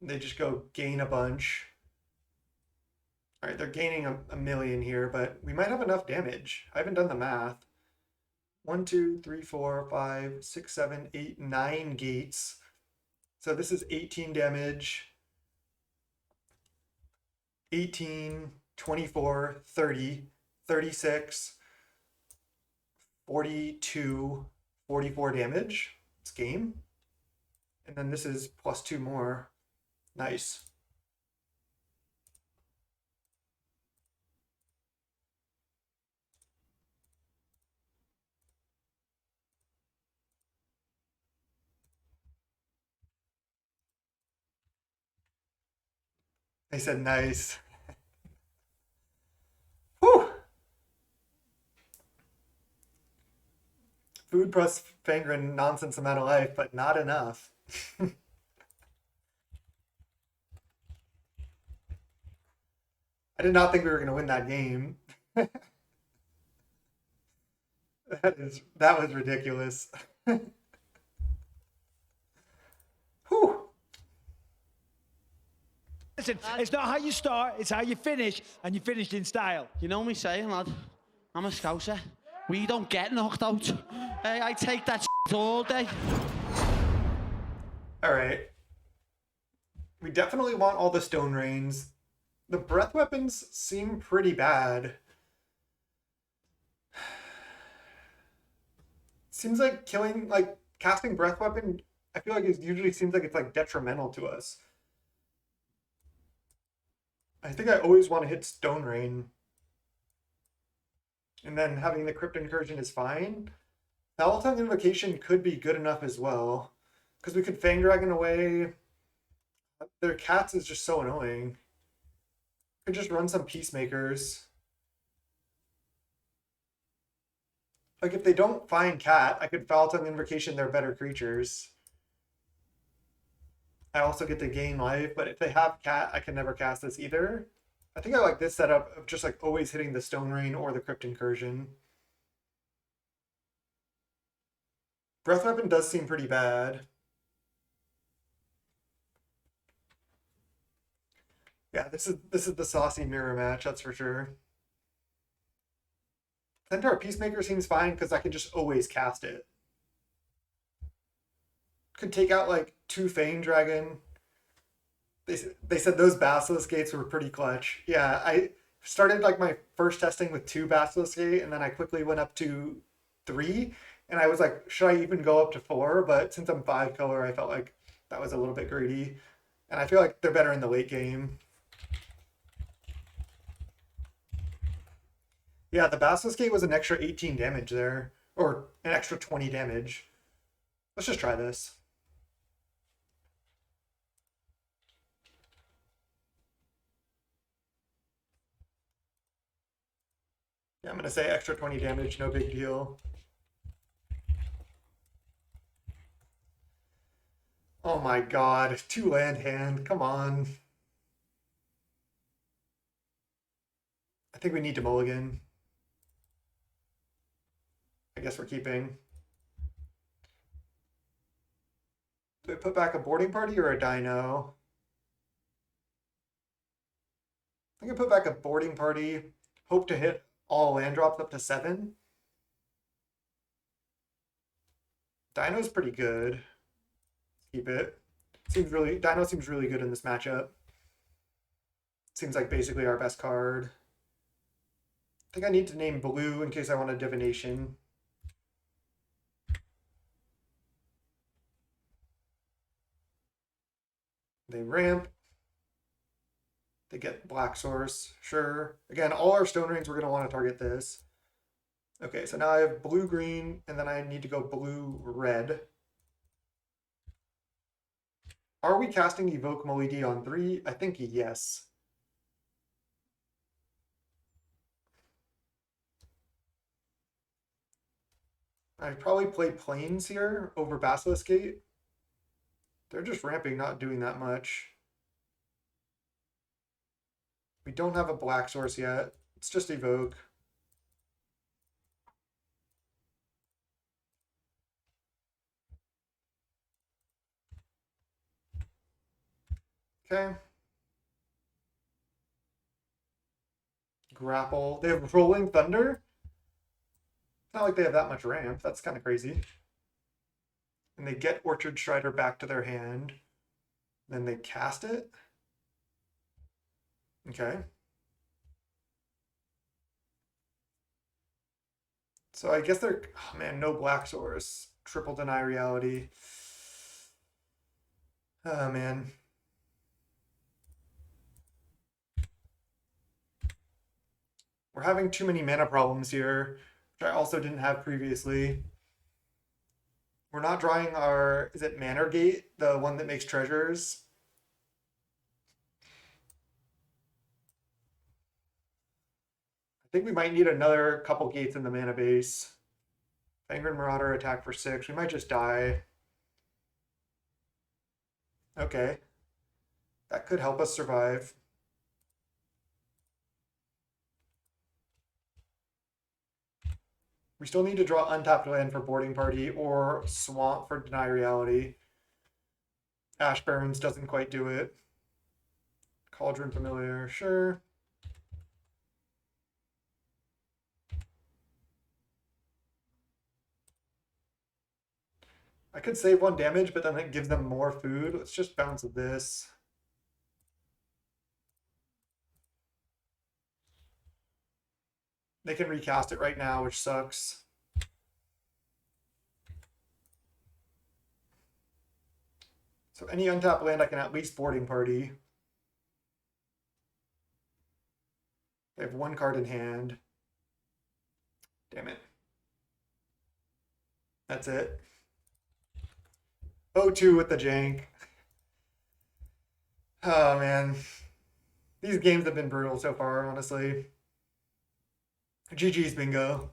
They just go gain a bunch. All right, they're gaining a million here, but we might have enough damage. I haven't done the math. 1, 2, 3, 4, 5, 6, 7, 8, 9 gates. So this is 18 damage. 18, 24, 30, 36, 42, 44 damage. It's game. And then this is +2 more. Nice. They said nice. Whew. Food plus Fangren nonsense amount of life, but not enough. I did not think we were going to win that game. That was ridiculous. Whew.
Listen, it's not how you start, it's how you finish, and you finished in style.
You know me saying, lad, I'm a scouser. We don't get knocked out. Hey, I take that all day.
All right. We definitely want all the stone rains. The breath weapons seem pretty bad. Seems like casting breath weapon, I feel like it usually seems like it's like detrimental to us. I think I always want to hit Stone Rain. And then having the Crypt Incursion is fine. Foul-Tongue Invocation could be good enough as well. Because we could Fang Dragon away. Their cats is just so annoying. Could just run some Peacemakers. Like if they don't find cat, I could Foul-Tongue Invocation their better creatures. I also get to gain life, but if they have cat, I can never cast this either. I think I like this setup of just like always hitting the Stone Rain or the Crypt Incursion. Breath Weapon does seem pretty bad. Yeah, this is the saucy mirror match, that's for sure. Centaur Peacemaker seems fine because I can just always cast it. Could take out like 2 Fang Dragon. They said those Basilisk Gates were pretty clutch. Yeah, I started like my first testing with 2 Basilisk Gate, and then I quickly went up to 3, and I was like, should I even go up to 4? But since I'm 5 color, I felt like that was a little bit greedy. And I feel like they're better in the late game. Yeah, the Basilisk Gate was an extra 18 damage there, or an extra 20 damage. Let's just try this. Yeah, I'm going to say extra 20 damage, no big deal. Oh my god, 2 land hand, come on. I think we need to mulligan. I guess we're keeping. Do I put back a boarding party or a dino? I think I put back a boarding party. Hope to hit all land drops up to 7. Dino's pretty good. Keep it. Dino seems really good in this matchup. Seems like basically our best card. I think I need to name blue in case I want a divination. They ramp. They get black source. Sure. Again, all our stone rings, we're going to want to target this. Okay, so now I have blue-green, and then I need to go blue-red. Are we casting Evoke Molly on 3? I think yes. I'd probably play Plains here over Basilisk Gate. They're just ramping, not doing that much. We don't have a black source yet. It's just Evoke. Okay. Grapple. They have Rolling Thunder? It's not like they have that much ramp. That's kind of crazy. And they get Orchard Strider back to their hand. Then they cast it. Okay. So I guess they're... Oh man, no black source. Triple deny reality. Oh man. We're having too many mana problems here, which I also didn't have previously. We're not drawing our... Is it Manor Gate? The one that makes treasures? think we might need another couple gates in the mana base. Fangren Marauder attack for 6. We might just die. Okay. That could help us survive. We still need to draw untapped land for Boarding Party or Swamp for Deny Reality. Ash Barrens doesn't quite do it. Cauldron Familiar, sure. I could save 1 damage, but then it gives them more food. Let's just bounce this. They can recast it right now, which sucks. So any untapped land, I can at least Boarding Party. They have 1 card in hand. Damn it. That's it. 0-2 with the jank. Oh, man. These games have been brutal so far, honestly. GG's bingo.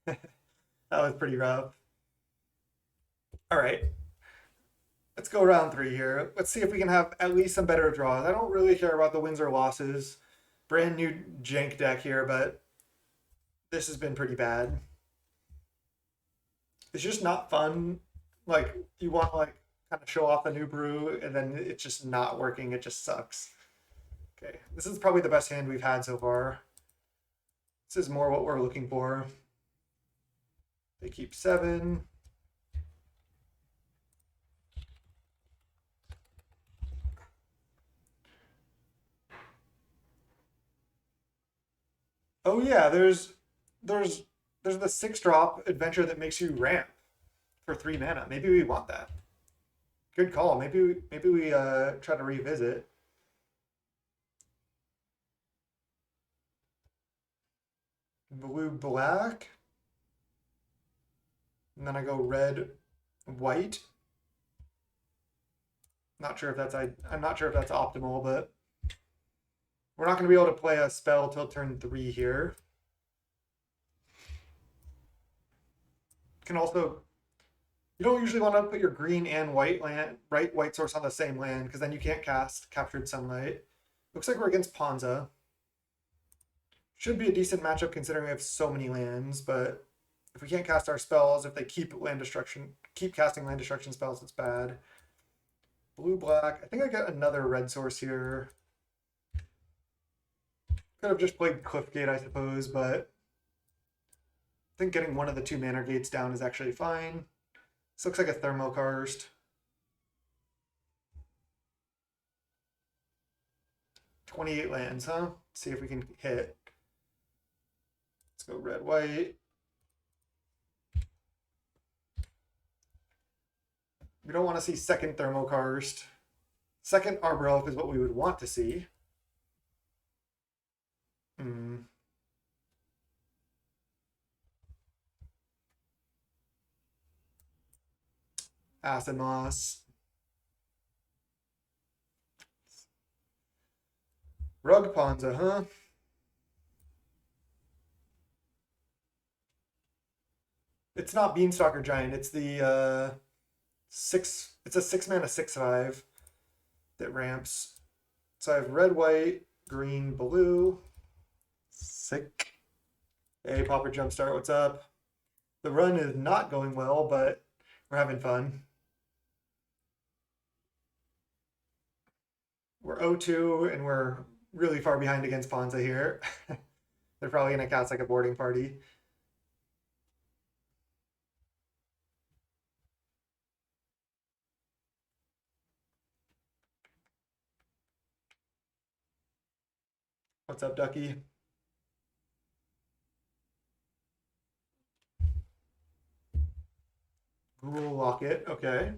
That was pretty rough. All right. Let's go round 3 here. Let's see if we can have at least some better draws. I don't really care about the wins or losses. Brand new jank deck here, but this has been pretty bad. It's just not fun. Like, you want to, like, kind of show off the new brew, and then it's just not working. It just sucks. Okay, this is probably the best hand we've had so far. This is more what we're looking for. They keep 7. Oh yeah, there's the 6-drop adventure that makes you ramp for 3 mana. Maybe we want that. Good call. Maybe we try to revisit. Blue black. And then I go red white. Not sure if that's I'm not sure if that's optimal, but we're not going to be able to play a spell till turn 3 here. Can also, you don't usually want to put your green and white land, white source on the same land, because then you can't cast Captured Sunlight. Looks like we're against Ponza. Should be a decent matchup considering we have so many lands, but if we can't cast our spells, if they keep casting land destruction spells, it's bad. Blue black. I think I got another red source here. Could have just played Cliffgate, I suppose, but I think getting one of the 2 mana gates down is actually fine. This looks like a Thermokarst. 28 lands, huh? Let's see if we can hit. Let's go red, white. We don't want to see second Thermokarst. Second Arbor Elf is what we would want to see. Acid Moss. Rug Ponza, huh? It's not Beanstalker Giant, it's the 6, it's a 6 mana 6/5 that ramps. So I have red, white, green, blue. Sick. Hey, Pauper Jumpstart, what's up? The run is not going well, but we're having fun. We're 0-2, and we're really far behind against Ponza here. They're probably going to cast like a Boarding Party. What's up, Ducky? Gruul Locket, okay.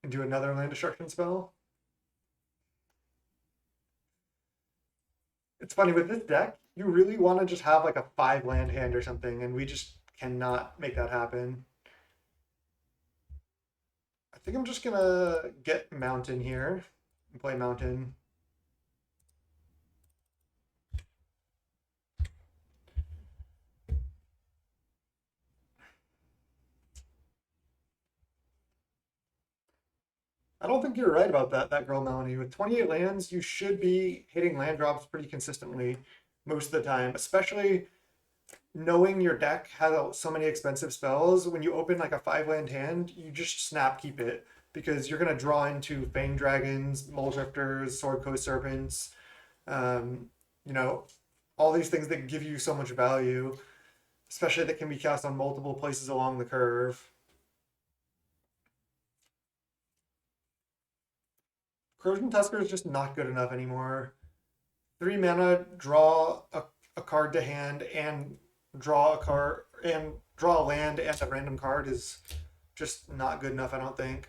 And do another land destruction spell. It's funny, with this deck, you really want to just have like a 5 land hand or something, and we just cannot make that happen. I think I'm just gonna get Mountain here and play Mountain. I don't think you're right about that girl Melanie. With 28 lands, you should be hitting land drops pretty consistently most of the time, especially knowing your deck has so many expensive spells. When you open like a 5 land hand, you just snap keep it because you're gonna draw into Fang Dragons, Mole Drifters, Sword Coast Serpents, you know, all these things that give you so much value, especially that can be cast on multiple places along the curve. Corrosion Tusker is just not good enough anymore. 3 mana, draw a card to hand and draw a land and a random card is just not good enough, I don't think.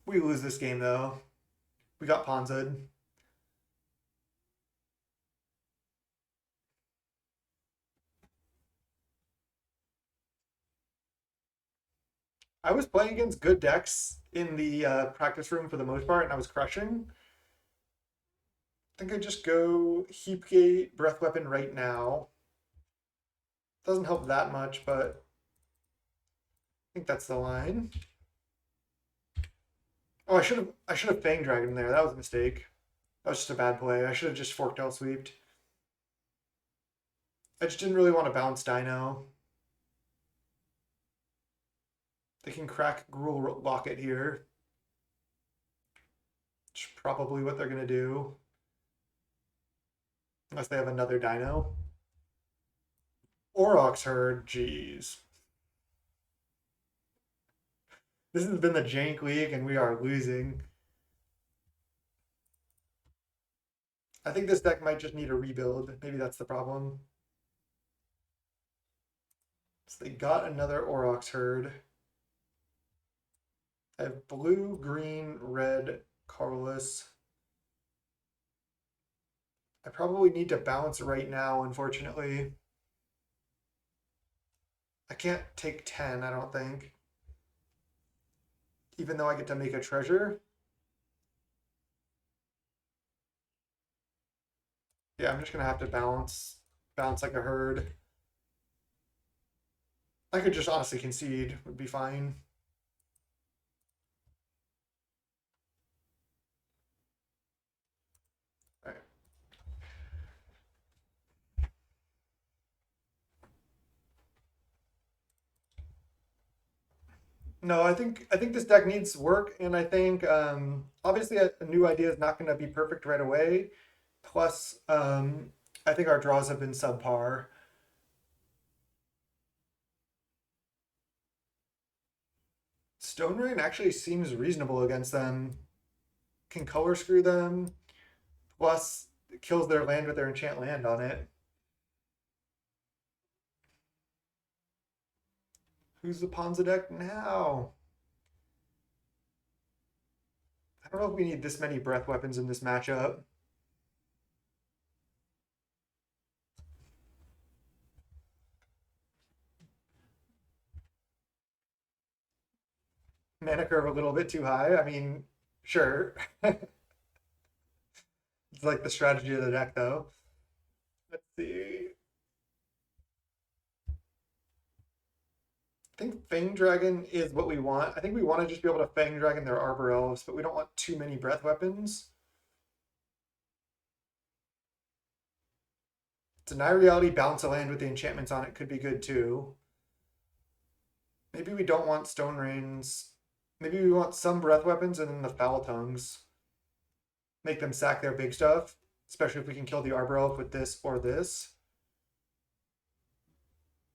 We lose this game though. We got Ponza'd. I was playing against good decks in the practice room for the most part, and I was crushing. I think I just go Heapgate, Breath Weapon right now. Doesn't help that much, but I think that's the line. Oh, I should have Fang Dragon there. That was a mistake. That was just a bad play. I should have just Forktail Sweeped. I just didn't really want to bounce Dino. They can crack Gruul Locket here. Which is probably what they're going to do. Unless they have another Dino. Aurochs Herd, jeez. This has been the Jank League and we are losing. I think this deck might just need a rebuild. Maybe that's the problem. So they got another Aurochs Herd. I have blue, green, red, colorless. I probably need to bounce right now, unfortunately. I can't take 10, I don't think. Even though I get to make a treasure. Yeah, I'm just gonna have to bounce like a herd. I could just honestly concede, would be fine. All right. No, I think this deck needs work, and I think obviously a new idea is not going to be perfect right away. Plus, I think our draws have been subpar. Stone Rain actually seems reasonable against them. Can color screw them. Plus, it kills their land with their enchant land on it. Who's the Ponza deck now? I don't know if we need this many breath weapons in this matchup. Mana curve a little bit too high. I mean, sure. It's like the strategy of the deck, though. Let's see. I think Fang Dragon is what we want. I think we want to just be able to Fang Dragon their Arbor Elves, but we don't want too many breath weapons. Deny Reality, bounce a land with the enchantments on it could be good too. Maybe we don't want Stone Rains. Maybe we want some breath weapons and then the Foul Tongues. Make them sack their big stuff, especially if we can kill the Arbor Elf with this or this.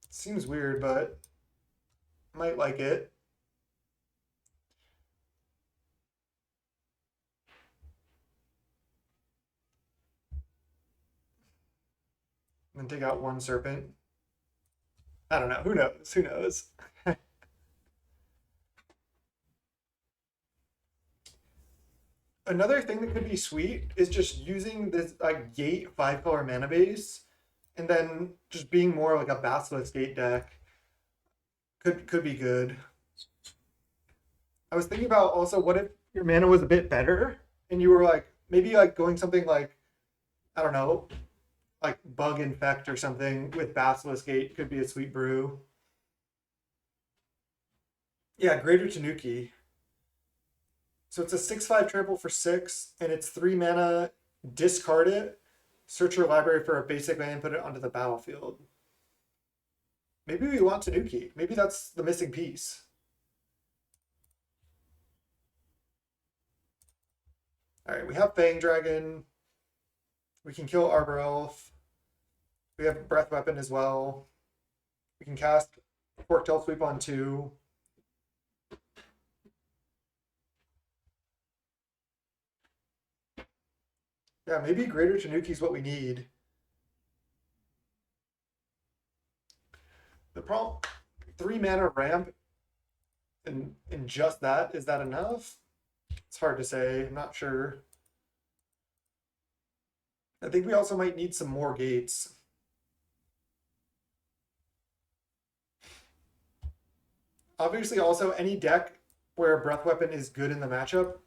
Seems weird, but might like it. And then take out one Serpent. I don't know. Who knows? Who knows? Another thing that could be sweet is just using this like Gate 5-color mana base and then just being more like a Basilisk Gate deck. Could be good. I was thinking about also what if your mana was a bit better and you were like maybe like going something like, I don't know, like Bug Infect or something with Basilisk Gate could be a sweet brew. Yeah, Greater Tanuki. So it's a 6/5 trample for 6, and it's 3 mana, discard it, search your library for a basic land, put it onto the battlefield. Maybe we want Tanuki. Maybe that's the missing piece. Alright, we have Fang Dragon. We can kill Arbor Elf. We have Breath Weapon as well. We can cast Forktail Sweep on 2. Yeah, maybe Greater Tanuki is what we need. The problem, 3 mana ramp, and just that, is that enough? It's hard to say, I'm not sure. I think we also might need some more gates. Obviously, also, any deck where Breath Weapon is good in the matchup,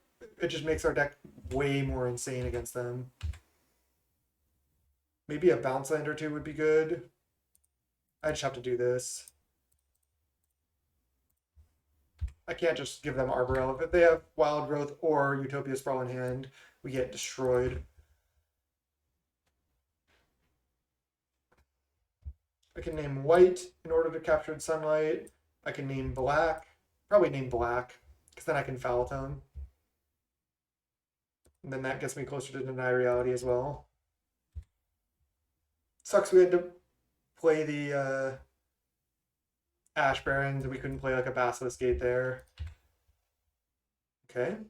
it just makes our deck way more insane against them. Maybe a bounce land or two would be good. I just have to do this. I can't just give them Arbor Elf. If they have Wild Growth or Utopia Sprawl in hand, we get destroyed. I can name white in order to capture sunlight. I can name black. Probably name black, because then I can foul tone. And then that gets me closer to Deny Reality as well. Sucks we had to play the Ash Barrens and we couldn't play like a Basilisk Gate there. Okay. I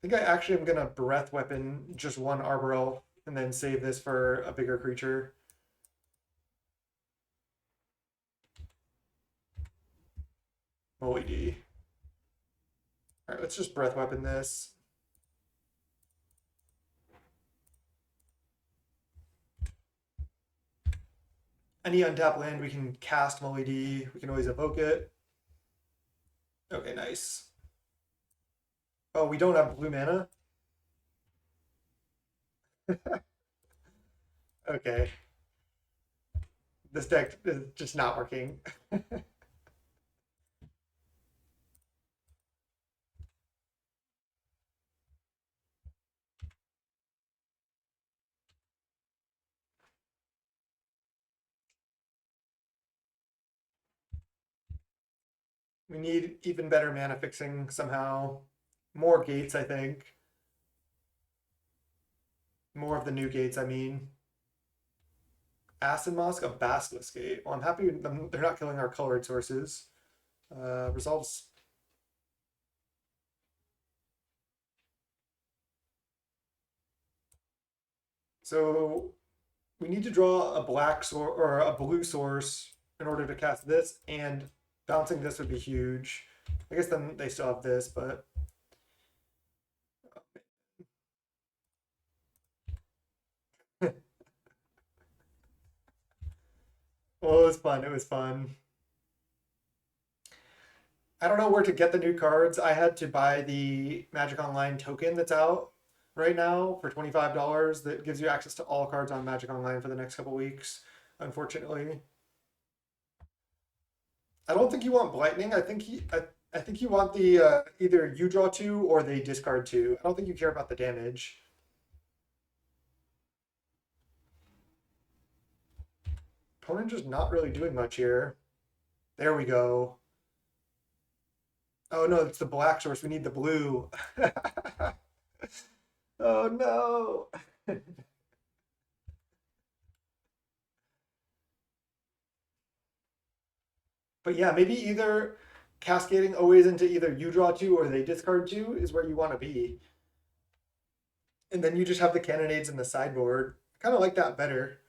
think I actually am going to Breath Weapon just one Arbor Elf and then save this for a bigger creature. Holy D. Alright, let's just Breath Weapon this. Any untapped land we can cast Molly D. We can always evoke it. Okay, nice. Oh, we don't have blue mana? Okay. This deck is just not working. We need even better mana fixing somehow. More gates, I think. More of the new gates, I mean. Acid Mosk, a Basilisk Gate. Well, I'm happy they're not killing our colored sources. Resolves. So we need to draw a black source or a blue source in order to cast this, and bouncing this would be huge. I guess then they still have this, but well, it was fun. It was fun. I don't know where to get the new cards. I had to buy the Magic Online token that's out right now for $25 that gives you access to all cards on Magic Online for the next couple weeks, unfortunately. I don't think you want Blightning. I think you want the either you draw 2 or they discard 2. I don't think you care about the damage. Opponent just not really doing much here. There we go. Oh no, it's the black source. We need the blue. Oh no. But yeah, maybe either cascading always into either you draw 2 or they discard 2 is where you want to be. And then you just have the cannonades in the sideboard. I kind of like that better.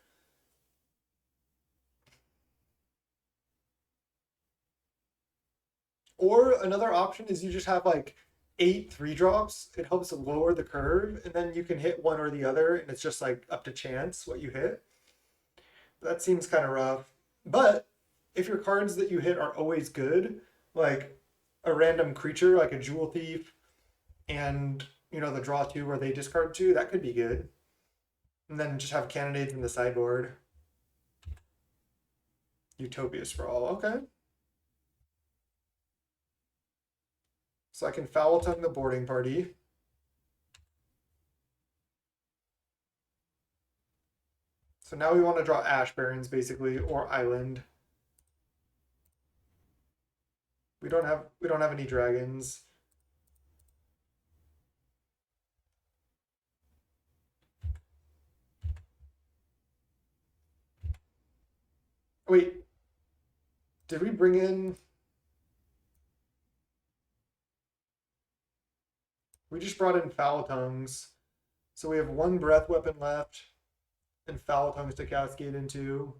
Or another option is you just have like 8 3-drops. It helps lower the curve, and then you can hit one or the other, and it's just like up to chance what you hit. That seems kind of rough. But if your cards that you hit are always good, like a random creature like a Jewel Thief and the draw 2 or they discard 2, that could be good. And then just have cannonades in the sideboard. Utopia Sprawl, okay. So I can foul tongue the boarding party. So now we want to draw Ash Barrens, basically, or Island. We don't have any dragons. Wait. Did we bring in... We just brought in Foul Tongues. So we have one breath weapon left and Foul Tongues to cascade into.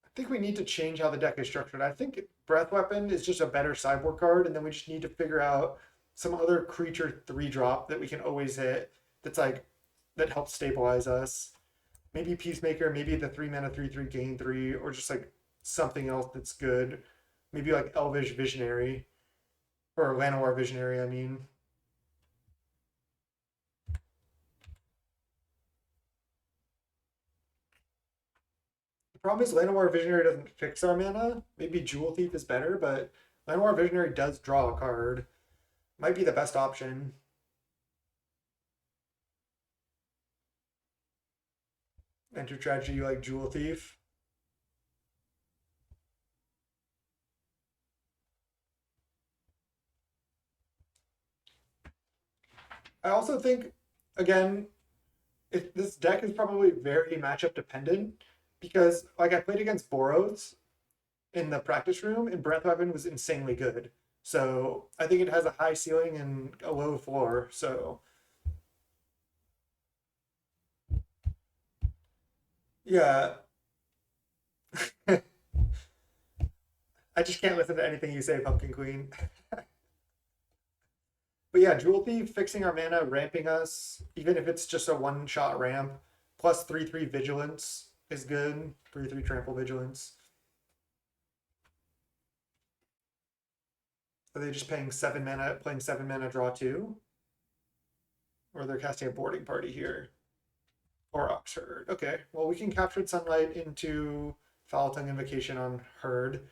I think we need to change how the deck is structured. I think breath weapon is just a better sideboard card, and then we just need to figure out some other creature 3-drop that we can always hit that's like that helps stabilize us. Maybe Peacemaker, maybe the 3-mana 3/3 gain 3, or just like something else that's good. Maybe like Elvish Visionary. Or Llanowar Visionary, I mean. The problem is Llanowar Visionary doesn't fix our mana. Maybe Jewel Thief is better, but Llanowar Visionary does draw a card. Might be the best option. Enter Tragedy, you like Jewel Thief. I also think, again, this deck is probably very matchup dependent because, like, I played against Boros in the practice room, and Breath Weapon was insanely good. So I think it has a high ceiling and a low floor. So yeah, I just can't listen to anything you say, Pumpkin Queen. But yeah, Jewel Thief fixing our mana, ramping us, even if it's just a one-shot ramp, plus 3/3 Vigilance is good. 3/3 Trample Vigilance. Are they just paying 7 mana, playing 7 mana, draw 2? Or they're casting a boarding party here. Or Oxherd. Okay, well, we can capture Sunlight into Foul Tongue Invocation on Herd.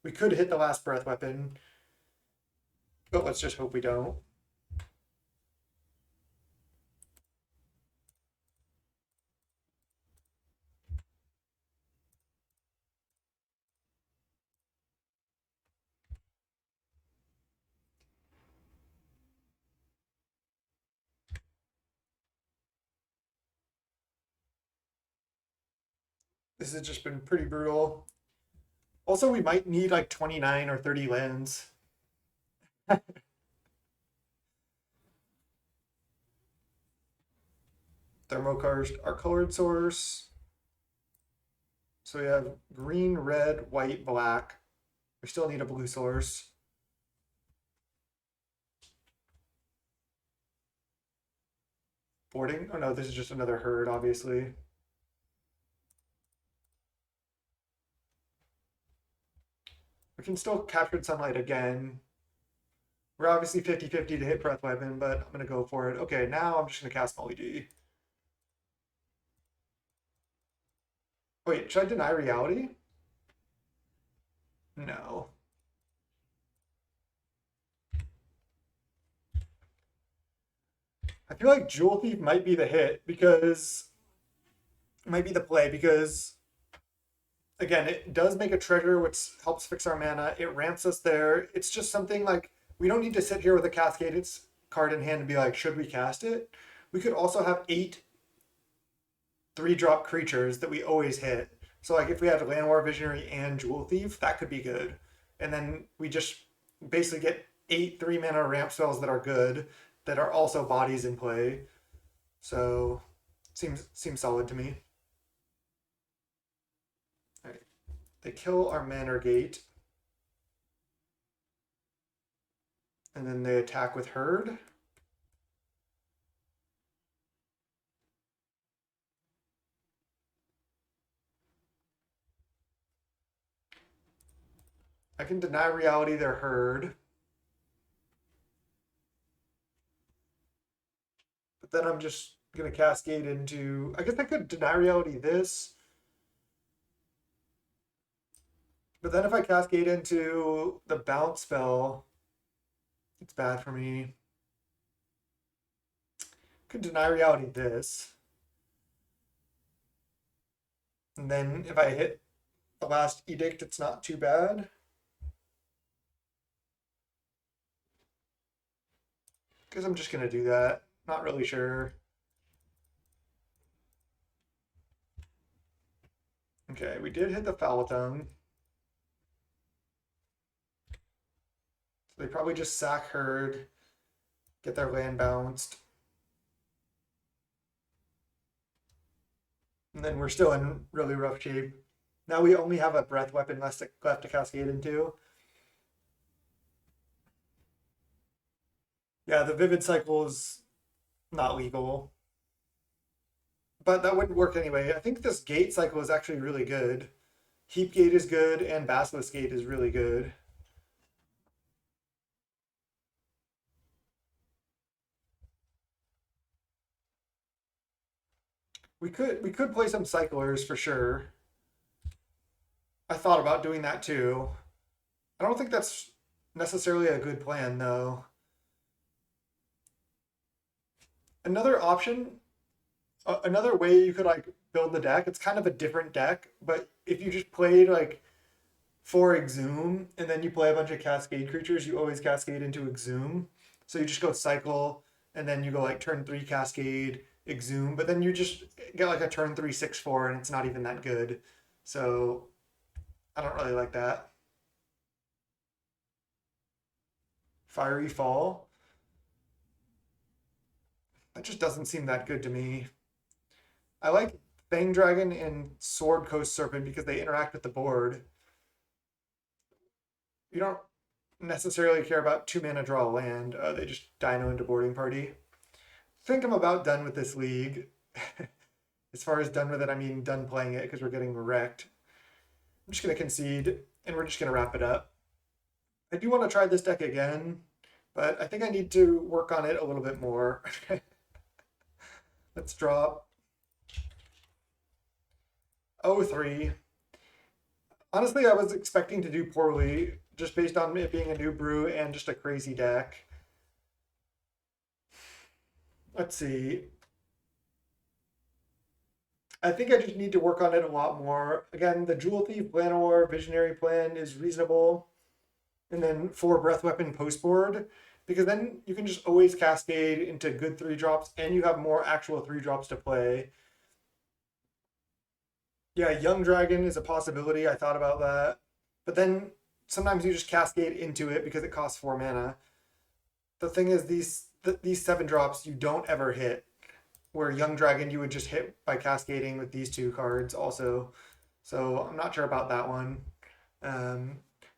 We could hit the last breath weapon, but let's just hope we don't. This has just been pretty brutal. Also, we might need like 29 or 30 lands. Thermokarst, our colored source. So we have green, red, white, black. We still need a blue source. Boarding? Oh no, this is just another herd, obviously. We can still capture Sunlight again. We're obviously 50-50 to hit Breath Weapon, but I'm going to go for it. Okay, now I'm just going to cast Molly D. Wait, should I deny reality? No. I feel like Jewel Thief might be the hit because... It might be the play because... Again, it does make a treasure, which helps fix our mana. It ramps us there. It's just something like... We don't need to sit here with a Cascade card in hand and be like, should we cast it? We could also have 8 3-drop creatures that we always hit. So like if we had Llanowar Visionary and Jewel Thief, that could be good. And then we just basically get 8 3-mana ramp spells that are good, that are also bodies in play. So seems solid to me. All right. They kill our Manor Gate. And then they attack with Herd. I can deny reality their Herd. But then I'm just going to cascade into... I guess I could deny reality this. But then if I cascade into the bounce spell, It's bad for me. Could deny reality this. And then if I hit the last edict, it's not too bad. Guess I'm just gonna do that. Not really sure. Okay, we did hit the foul tongue. So they probably just sack herd, get their land bounced. And then we're still in really rough shape. Now we only have a breath weapon left to cascade into. Yeah, the Vivid Cycle is not legal. But that wouldn't work anyway. I think this Gate Cycle is actually really good. Heap Gate is good, and Basilisk Gate is really good. We could play some cyclers for sure. I thought about doing that too. I don't think that's necessarily a good plan though. Another option, another way you could like build the deck, it's kind of a different deck, but if you just played like 4 Exhume and then you play a bunch of Cascade creatures, you always cascade into Exhume. So you just go cycle and then you go like turn 3 Cascade, Exhume, but then you just get like a turn 3 6/4 and it's not even that good. So I don't really like that. Fiery Fall. That just doesn't seem that good to me. I like Fang Dragon and Sword Coast Serpent because they interact with the board. You don't necessarily care about 2 mana draw a land. They just dino into boarding party. I think I'm about done with this league. As far as done with it, I mean done playing it because we're getting wrecked. I'm just going to concede and we're just going to wrap it up. I do want to try this deck again, but I think I need to work on it a little bit more. Let's drop 0-3. Honestly, I was expecting to do poorly just based on it being a new brew and just a crazy deck. Let's see. I think I just need to work on it a lot more. Again, the Jewel Thief, Llanowar, Visionary Plan is reasonable. And then 4 Breath Weapon post board, because then you can just always cascade into good 3-drops and you have more actual 3-drops to play. Yeah, Young Dragon is a possibility. I thought about that. But then sometimes you just cascade into it because it costs 4 mana. The thing is, these 7-drops you don't ever hit. Where Young Dragon you would just hit by cascading with these 2 cards also. So I'm not sure about that one.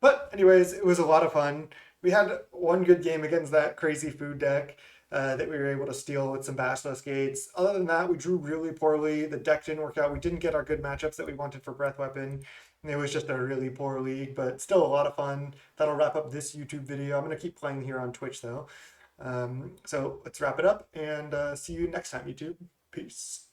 But anyways, it was a lot of fun. We had one good game against that crazy food deck that we were able to steal with some Basilisk Gates. Other than that, we drew really poorly. The deck didn't work out. We didn't get our good matchups that we wanted for Breath Weapon. And it was just a really poor league, but still a lot of fun. That'll wrap up this YouTube video. I'm going to keep playing here on Twitch though. So let's wrap it up and see you next time, YouTube. Peace.